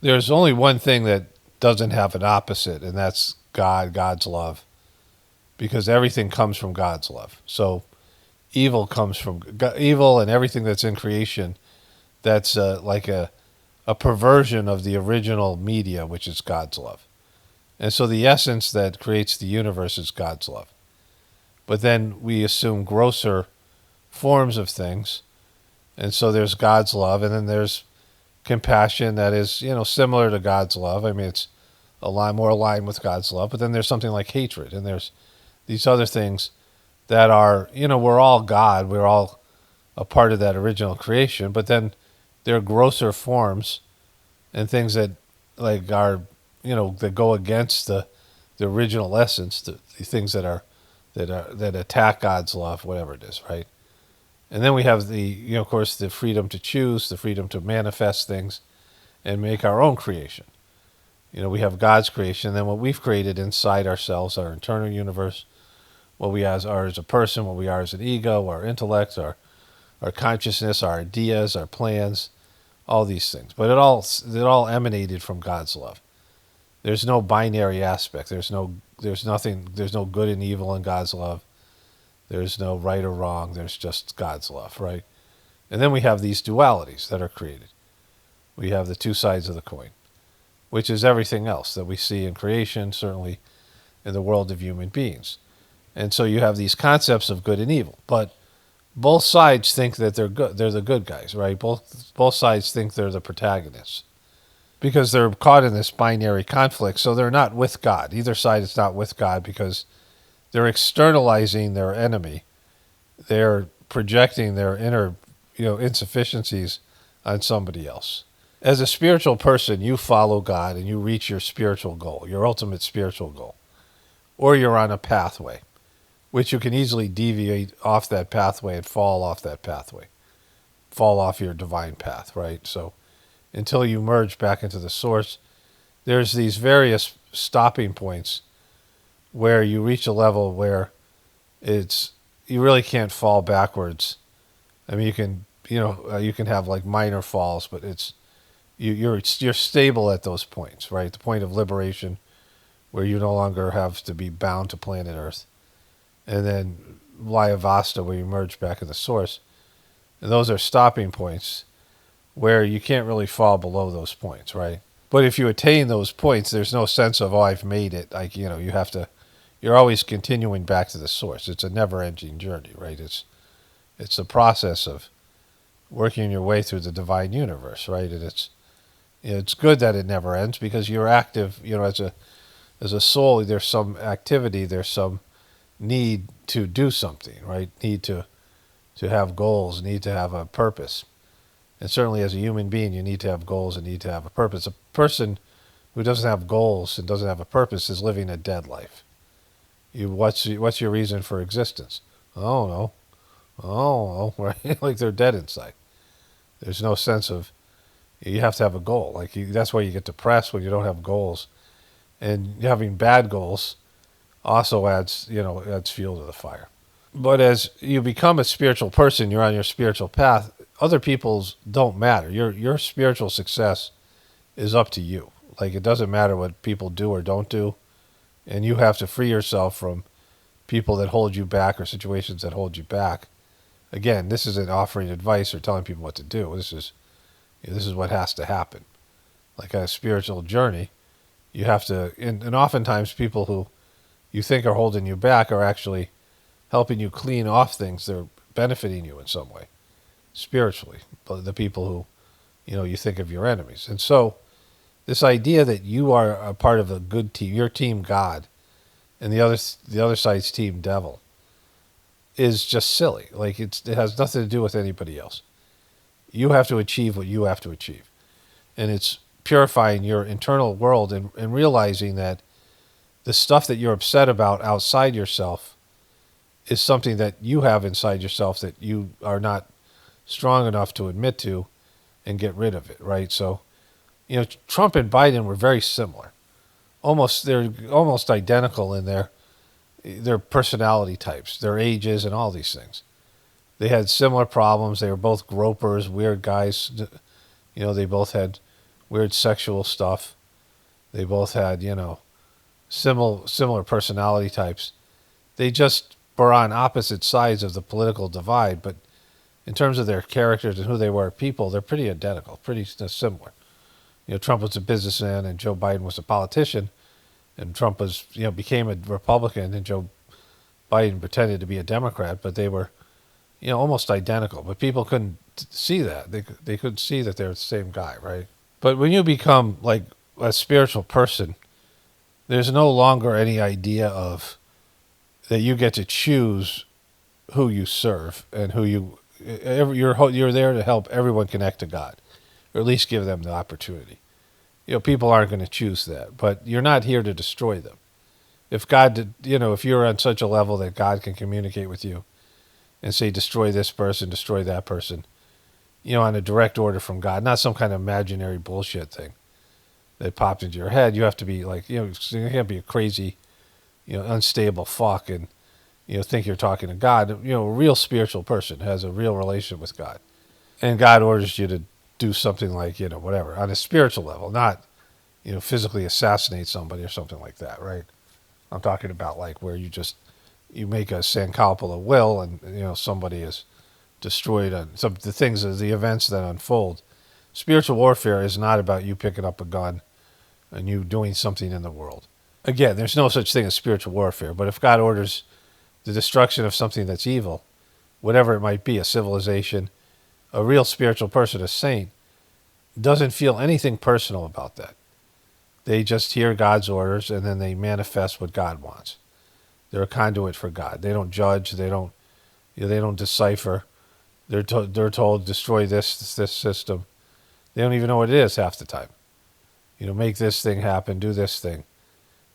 there's only one thing that doesn't have an opposite, and that's God, God's love. because everything comes from God's love. So evil comes from evil, and everything that's in creation, that's like a perversion of the original media, which is God's love. And so the essence that creates the universe is God's love. But then we assume grosser forms of things. And so there's God's love, and then there's compassion that is, similar to God's love. I mean, it's a lot more aligned with God's love. But then there's something like hatred, and there's these other things that are, we're all God. We're all a part of that original creation. But then there are grosser forms and things that like are, that go against the original essence, the things that attack God's love, whatever it is, right? And then we have the, of course, the freedom to choose, the freedom to manifest things and make our own creation. We have God's creation, and then what we've created inside ourselves, our internal universe, what we are as a person, what we are as an ego, our intellect, our consciousness, our ideas, our plans, all these things. But it all emanated from God's love. There's no binary aspect. There's no good and evil in God's love. There's no right or wrong. There's just God's love, right? And then we have these dualities that are created. We have the two sides of the coin, which is everything else that we see in creation, certainly in the world of human beings. And so you have these concepts of good and evil, but both sides think that they're good. They're the good guys, right? Both sides think they're the protagonists because they're caught in this binary conflict. So they're not with God. Either side is not with God because they're externalizing their enemy. They're projecting their inner, insufficiencies on somebody else. As a spiritual person, you follow God and you reach your spiritual goal, your ultimate spiritual goal. Or you're on a pathway, which you can easily deviate off that pathway and fall off that pathway. Fall off your divine path, right? So until you merge back into the source, there's these various stopping points where you reach a level where you really can't fall backwards. I mean, you can have like minor falls, but you're stable at those points, right? The point of liberation, where you no longer have to be bound to planet Earth, and then Vyavasta, where you merge back in the source, and those are stopping points where you can't really fall below those points, right? But if you attain those points, there's no sense of, I've made it. Like, you're always continuing back to the source. It's a never-ending journey, right? It's a process of working your way through the divine universe, right? And it's good that it never ends because you're active, as a soul. There's some activity, there's some need to do something, right? Need to have goals, need to have a purpose. And certainly as a human being, you need to have goals and need to have a purpose. A person who doesn't have goals and doesn't have a purpose is living a dead life. What's your reason for existence? Oh no, right? Like they're dead inside. There's no sense of, you have to have a goal. That's why you get depressed when you don't have goals. And having bad goals also adds fuel to the fire. But as you become a spiritual person, you're on your spiritual path, other people's don't matter. Your spiritual success is up to you. Like, it doesn't matter what people do or don't do. And you have to free yourself from people that hold you back or situations that hold you back. Again, this isn't offering advice or telling people what to do. This is what has to happen. Like on a spiritual journey, you have to, and oftentimes people who you think are holding you back are actually helping you clean off things. They're benefiting you in some way, spiritually, the people who, you think of your enemies. And so this idea that you are a part of a good team, your team God, and the other side's team devil, is just silly. Like, it has nothing to do with anybody else. You have to achieve what you have to achieve. And it's purifying your internal world and realizing that the stuff that you're upset about outside yourself is something that you have inside yourself that you are not strong enough to admit to and get rid of it, right? So, Trump and Biden were very similar. They're almost identical in their personality types, their ages, and all these things. They had similar problems. They were both gropers, weird guys. They both had weird sexual stuff. They both had, similar personality types. They just were on opposite sides of the political divide, but in terms of their characters and who they were people, they're pretty identical, pretty similar. Trump was a businessman and Joe Biden was a politician, and Trump was, became a Republican and Joe Biden pretended to be a Democrat, but they were, almost identical. But people couldn't see that. They couldn't see that they're the same guy, right? But when you become like a spiritual person, there's no longer any idea of that you get to choose who you serve and who you're there to help everyone connect to God, or at least give them the opportunity. People aren't going to choose that, but you're not here to destroy them. If God did, if you're on such a level that God can communicate with you and say, destroy this person, destroy that person, on a direct order from God, not some kind of imaginary bullshit thing that popped into your head. You have to be like, you can't be a crazy, unstable fuck and, think you're talking to God. A real spiritual person has a real relationship with God. And God orders you to do something like, whatever, on a spiritual level, not, physically assassinate somebody or something like that, right? I'm talking about like where you make a Sankalpa will and, somebody is destroyed on some the things, the events that unfold. Spiritual warfare is not about you picking up a gun and you doing something in the world. Again, there's no such thing as spiritual warfare, but if God orders the destruction of something that's evil, whatever it might be, a civilization, a real spiritual person, a saint, doesn't feel anything personal about that. They just hear God's orders and then they manifest what God wants. They're a conduit for God. They don't judge. They don't decipher. They're told destroy this system. They don't even know what it is half the time. Make this thing happen. Do this thing.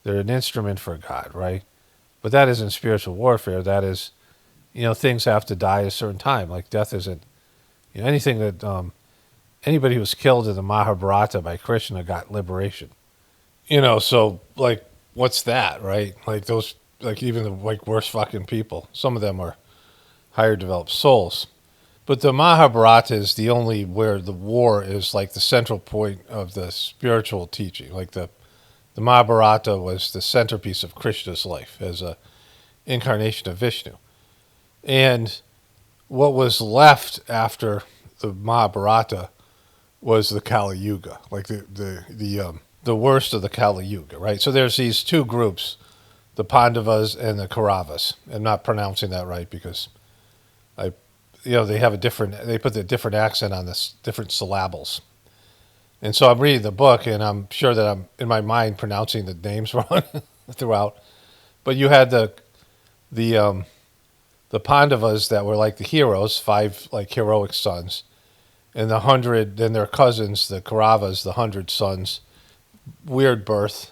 They're an instrument for God, right? But that isn't spiritual warfare. That is, things have to die at a certain time. Like death isn't, anything that anybody who was killed in the Mahabharata by Krishna got liberation. So like, what's that, right? Like those, like even the worst fucking people. Some of them are higher developed souls. But the Mahabharata is the only where the war is like the central point of the spiritual teaching. Like the Mahabharata was the centerpiece of Krishna's life as a incarnation of Vishnu. And what was left after the Mahabharata was the Kali Yuga, like the worst of the Kali Yuga, right? So there's these two groups, the Pandavas and the Kauravas. I'm not pronouncing that right because they have they put the different accent on this different syllables. And so I'm reading the book and I'm sure that I'm in my mind pronouncing the names wrong throughout. But you had the Pandavas that were like the heroes, 5 like heroic sons, and the 100, then their cousins, the Kauravas, the 100 sons, weird birth.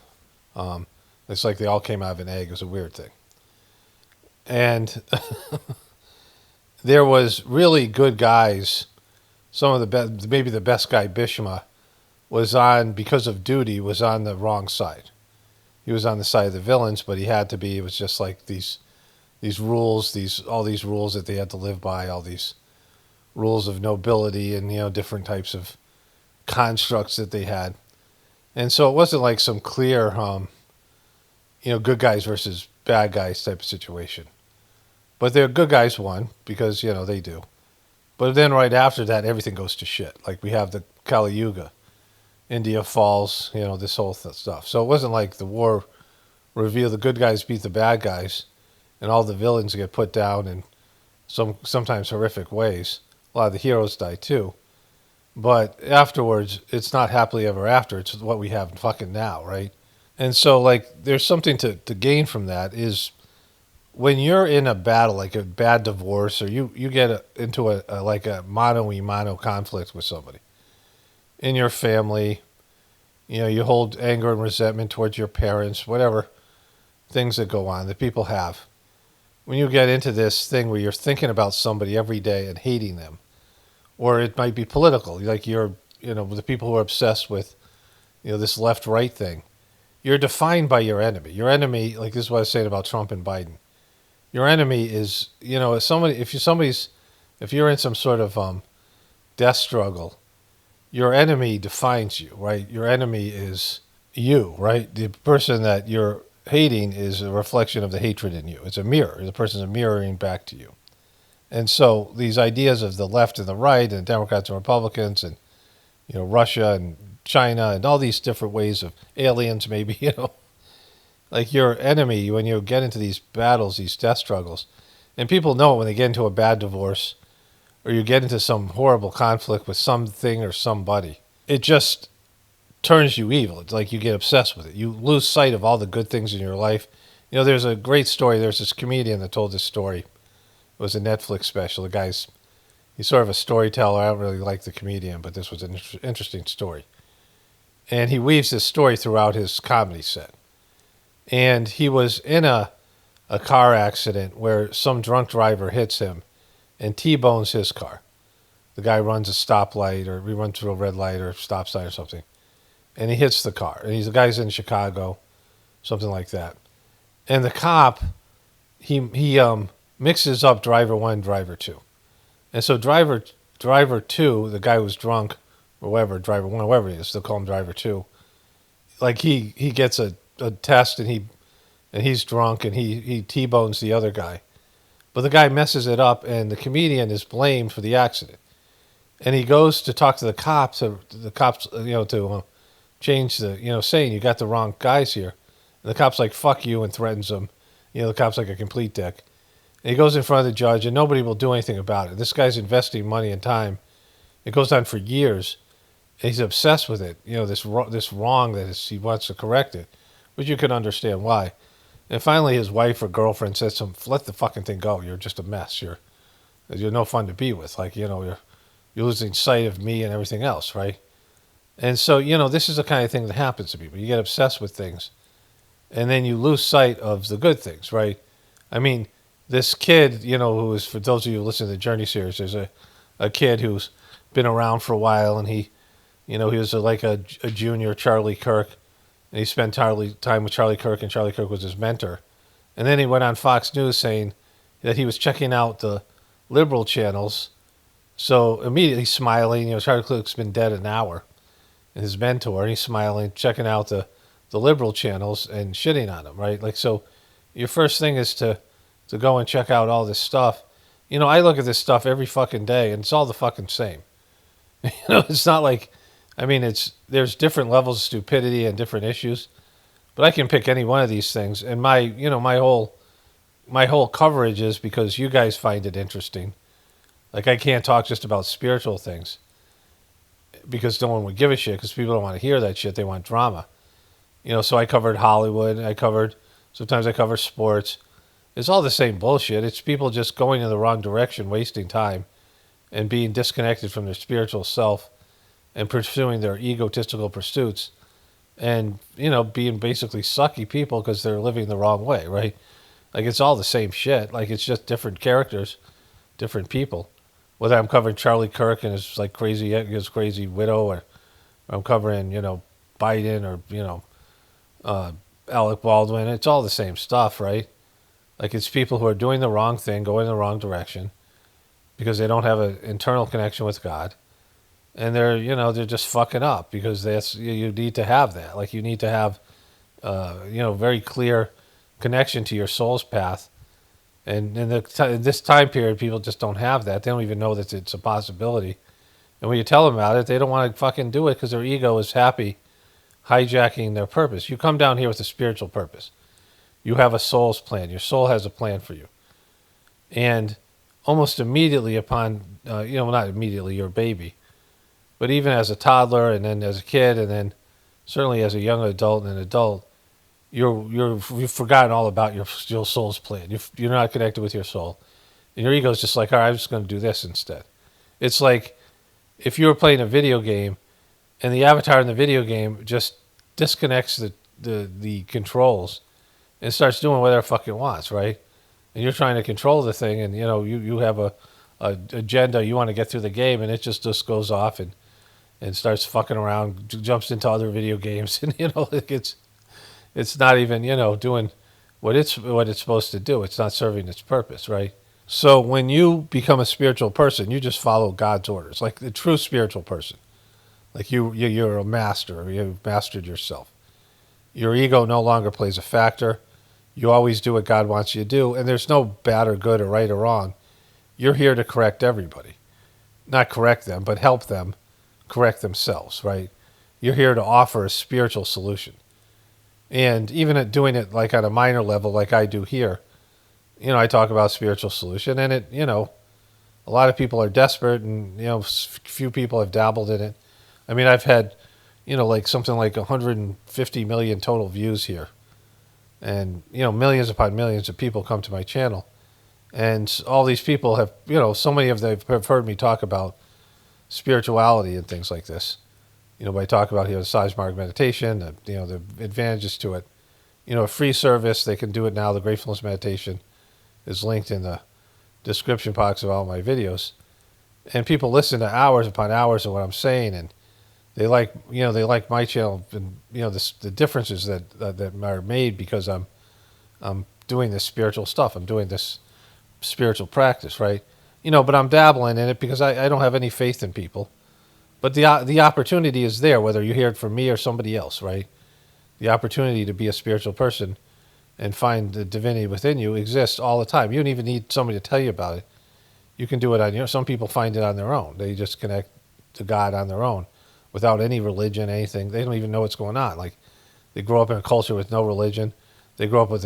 It's like they all came out of an egg. It was a weird thing. And there was really good guys. Some of the best, maybe the best guy, Bhishma, was because of duty, was on the wrong side. He was on the side of the villains, but he had to be. It was just like these rules, all these rules that they had to live by, all these rules of nobility and, different types of constructs that they had. And so it wasn't like some clear, good guys versus bad guys type of situation. But the good guys won because, they do. But then right after that, everything goes to shit. Like we have the Kali Yuga. India falls, this whole stuff. So it wasn't like the war revealed the good guys beat the bad guys and all the villains get put down in sometimes horrific ways. A lot of the heroes die too. But afterwards, it's not happily ever after. It's what we have fucking now, right? And so, like, there's something to gain from that is when you're in a battle, like a bad divorce, or you get into a mano-a-mano conflict with somebody in your family, you hold anger and resentment towards your parents, whatever things that go on that people have. When you get into this thing where you're thinking about somebody every day and hating them, or it might be political, like the people who are obsessed with, this left-right thing, you're defined by your enemy. Your enemy, like this is what I was saying about Trump and Biden. Your enemy is, if you're in some sort of death struggle, your enemy defines you, right? Your enemy is you, right? The person that you're hating is a reflection of the hatred in you. It's a mirror. The person's mirroring back to you. And so these ideas of the left and the right and Democrats and Republicans and, Russia and China and all these different ways of aliens maybe, like your enemy, when you get into these battles, these death struggles, and people know when they get into a bad divorce or you get into some horrible conflict with something or somebody, it just turns you evil. It's like you get obsessed with it. You lose sight of all the good things in your life. There's a great story. There's this comedian that told this story. It was a Netflix special. The guy's, he's sort of a storyteller. I don't really like the comedian, but this was an interesting story. And he weaves this story throughout his comedy set. And he was in a car accident where some drunk driver hits him and T-bones his car. The guy runs a stoplight or he runs through a red light or stop sign or something. And he hits the car. And the guy's in Chicago, something like that. And the cop, he mixes up driver one, driver two. And so driver two, the guy who's drunk, or whatever, driver one, whoever he is, they'll call him driver two. Like he gets a test and he's drunk and he T-bones the other guy. But the guy messes it up and the comedian is blamed for the accident. And he goes to talk to the cops, to change the, saying you got the wrong guys here. And the cop's like, fuck you, and threatens him. The cop's like a complete dick. And he goes in front of the judge and nobody will do anything about it. This guy's investing money and time. It goes on for years. And he's obsessed with it. This wrong that he wants to correct it. But you can understand why. And finally his wife or girlfriend says to him, let the fucking thing go. You're just a mess. You're no fun to be with. Like, you're losing sight of me and everything else, right? And so, this is the kind of thing that happens to people. You get obsessed with things, and then you lose sight of the good things, right? I mean, this kid, who is, for those of you who listen to the Journey series, there's a kid who's been around for a while, and he was like a junior Charlie Kirk, and he spent time with Charlie Kirk, and Charlie Kirk was his mentor. And then he went on Fox News saying that he was checking out the liberal channels. So immediately smiling, Charlie Kirk's been dead an hour, and his mentor, and he's smiling, checking out the liberal channels and shitting on them, right? Like, so your first thing is to go and check out all this stuff. I look at this stuff every fucking day, and it's all the fucking same. It's not like, there's different levels of stupidity and different issues, but I can pick any one of these things, and my whole coverage is because you guys find it interesting. Like, I can't talk just about spiritual things because no one would give a shit, because people don't want to hear that shit. They want drama. So I covered Hollywood. Sometimes I cover sports. It's all the same bullshit. It's people just going in the wrong direction, wasting time, and being disconnected from their spiritual self and pursuing their egotistical pursuits and, being basically sucky people because they're living the wrong way, right? Like, it's all the same shit. Like, it's just different characters, different people. Whether I'm covering Charlie Kirk and his crazy widow, or I'm covering, Biden or, Alec Baldwin, it's all the same stuff, right? Like, it's people who are doing the wrong thing, going in the wrong direction because they don't have an internal connection with God. And they're just fucking up because you need to have that. Like, you need to have, very clear connection to your soul's path. And in this time period, people just don't have that. They don't even know that it's a possibility. And when you tell them about it, they don't want to fucking do it because their ego is happy hijacking their purpose. You come down here with a spiritual purpose. You have a soul's plan. Your soul has a plan for you. And almost immediately upon, not immediately, you're a baby, but even as a toddler and then as a kid and then certainly as a young adult and an adult, you've forgotten all about your soul's plan. You're not connected with your soul. And your ego is just like, all right, I'm just going to do this instead. It's like if you were playing a video game and the avatar in the video game just disconnects the controls and starts doing whatever the fuck it wants, right? And you're trying to control the thing, and you have a agenda, you want to get through the game, and it just goes off and starts fucking around, jumps into other video games, and it's not even doing what it's supposed to do. It's not serving its purpose, right? So when you become a spiritual person, you just follow God's orders, like the true spiritual person. Like you're a master, you've mastered yourself. Your ego no longer plays a factor. You always do what God wants you to do, and there's no bad or good or right or wrong. You're here to correct everybody. Not correct them, but help them correct themselves, right? You're here to offer a spiritual solution. And even at doing it like on a minor level like I do here, I talk about spiritual solution, and a lot of people are desperate, and, few people have dabbled in it. I mean, I've had, like something like 150 million total views here. And, millions upon millions of people come to my channel. And all these people have, so many of them have heard me talk about spirituality and things like this. By talking about, Seismic meditation, the advantages to it. A free service, they can do it now. The Gratefullness meditation is linked in the description box of all my videos. And people listen to hours upon hours of what I'm saying, and they like my channel, and the differences that are made because I'm doing this spiritual stuff. I'm doing this spiritual practice, right? But I'm dabbling in it because I don't have any faith in people. But the opportunity is there, whether you hear it from me or somebody else, right? The opportunity to be a spiritual person and find the divinity within you exists all the time. You don't even need somebody to tell you about it. You can do it on your own. Some people find it on their own. They just connect to God on their own without any religion, anything. They don't even know what's going on. Like, they grow up in a culture with no religion. They grow up with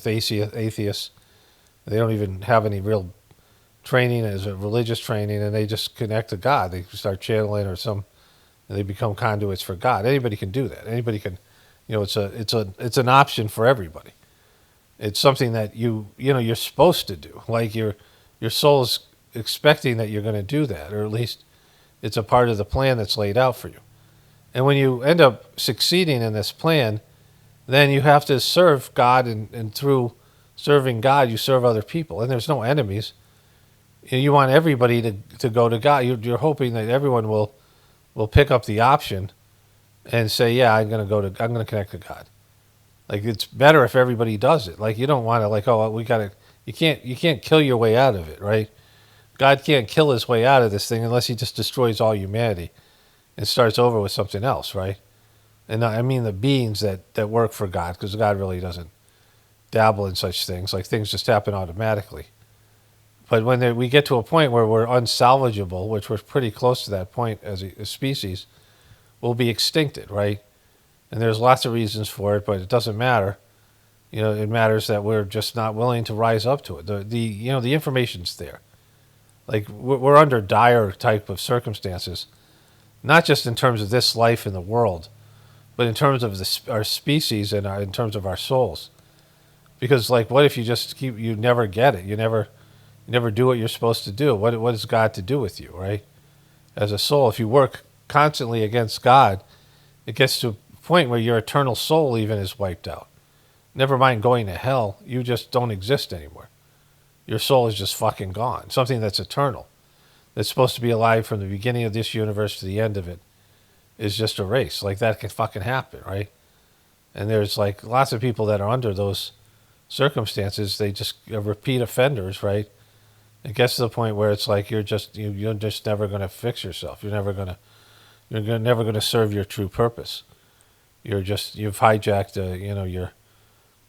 atheists. They don't even have any real training as a religious training, and they just connect to God. They start channeling and they become conduits for God. Anybody can do that. Anybody can, it's an option for everybody. It's something that you're supposed to do. Like your soul is expecting that you're going to do that, or at least it's a part of the plan that's laid out for you. And when you end up succeeding in this plan, then you have to serve God, and through serving God, you serve other people. And there's no enemies. You want everybody to go to God. You're hoping that everyone will pick up the option and say, yeah, I'm going to connect to God. Like, it's better if everybody does it. Like, you don't want to, you can't kill your way out of it, right? God can't kill his way out of this thing unless he just destroys all humanity and starts over with something else, right? And I mean the beings that work for God, because God really doesn't dabble in such things. Like, things just happen automatically. But when we get to a point where we're unsalvageable, which we're pretty close to that point as a species, we'll be extincted, right? And there's lots of reasons for it, but it doesn't matter. It matters that we're just not willing to rise up to it. The information's there. Like, we're under dire type of circumstances, not just in terms of this life in the world, but in terms of our species and in terms of our souls. Because, like, what if you never get it? You never do what you're supposed to do. What is God to do with you, right? As a soul, if you work constantly against God, it gets to a point where your eternal soul even is wiped out. Never mind going to hell, you just don't exist anymore. Your soul is just fucking gone. Something that's eternal, that's supposed to be alive from the beginning of this universe to the end of it, is just erased. Like, that can fucking happen, right? And there's, like, lots of people that are under those circumstances. They just are repeat offenders, right? It gets to the point where it's like you're just never going to fix yourself. You're never going to serve your true purpose. You've hijacked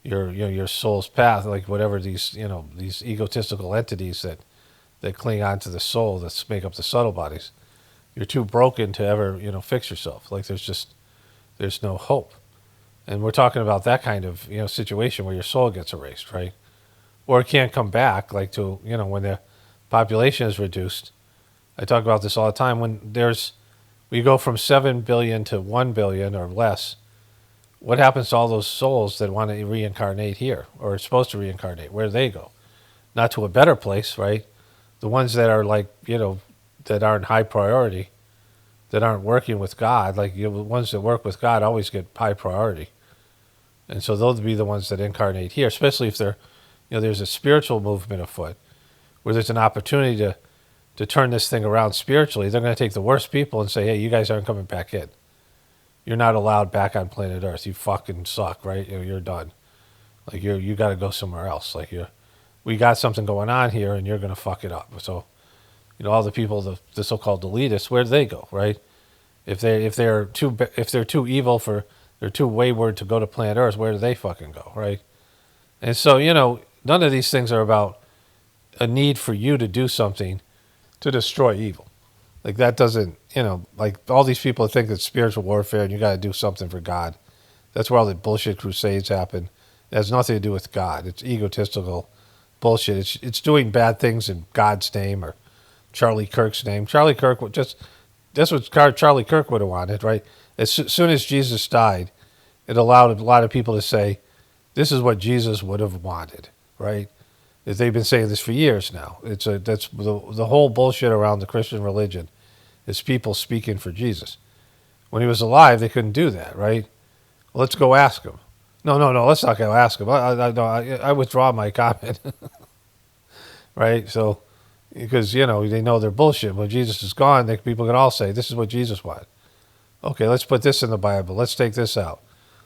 your soul's path, like whatever these egotistical entities that cling on to the soul that make up the subtle bodies. You're too broken to ever fix yourself. Like, there's no hope. And we're talking about that kind of situation where your soul gets erased, right? Or it can't come back, like when the population is reduced. I talk about this all the time. When we go from 7 billion to 1 billion or less, what happens to all those souls that want to reincarnate here or are supposed to reincarnate? Where do they go? Not to a better place, right? The ones that are that aren't high priority, that aren't working with God, the ones that work with God always get high priority. And so they'll be the ones that incarnate here, especially if there's a spiritual movement afoot where there's an opportunity to turn this thing around spiritually. They're going to take the worst people and say, hey, you guys aren't coming back in. You're not allowed back on planet Earth. You fucking suck, right? You're done. Like, you got to go somewhere else. Like, we got something going on here, and you're going to fuck it up. So, all the people, the so-called elitists, where do they go, right? If they're too evil for they're too wayward to go to planet Earth. Where do they fucking go, right? And so, none of these things are about a need for you to do something to destroy evil. Like that doesn't, like all these people think it's spiritual warfare and you got to do something for God. That's where all the bullshit crusades happen. It has nothing to do with God. It's egotistical bullshit. It's doing bad things in God's name or Charlie Kirk's name. Charlie Kirk would that's what Charlie Kirk would have wanted, right? As soon as Jesus died, it allowed a lot of people to say, this is what Jesus would have wanted, right? They've been saying this for years now. That's the whole bullshit around the Christian religion is people speaking for Jesus. When he was alive, they couldn't do that, right? Well, let's go ask him. No, let's not go ask him. I withdraw my comment, right? So, because, they know they're bullshit. When Jesus is gone, people can all say, this is what Jesus wanted. Okay, let's put this in the Bible. Let's take this out.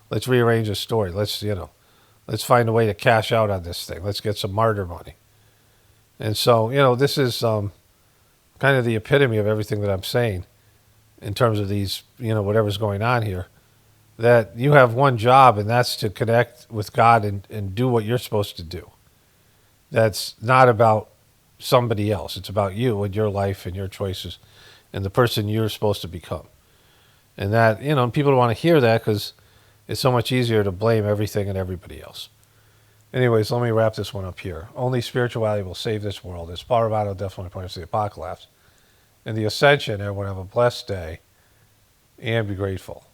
Let's rearrange the story. Let's find a way to cash out on this thing. Let's get some martyr money. And so, this is kind of the epitome of everything that I'm saying in terms of these, whatever's going on here. That you have one job, and that's to connect with God and do what you're supposed to do. That's not about somebody else. It's about you and your life and your choices and the person you're supposed to become. And that, people don't want to hear that because it's so much easier to blame everything and everybody else. Anyways, let me wrap this one up here. Only spirituality will save this world. As Paul Romano definitely points to the apocalypse. And the ascension, everyone have a blessed day and be grateful.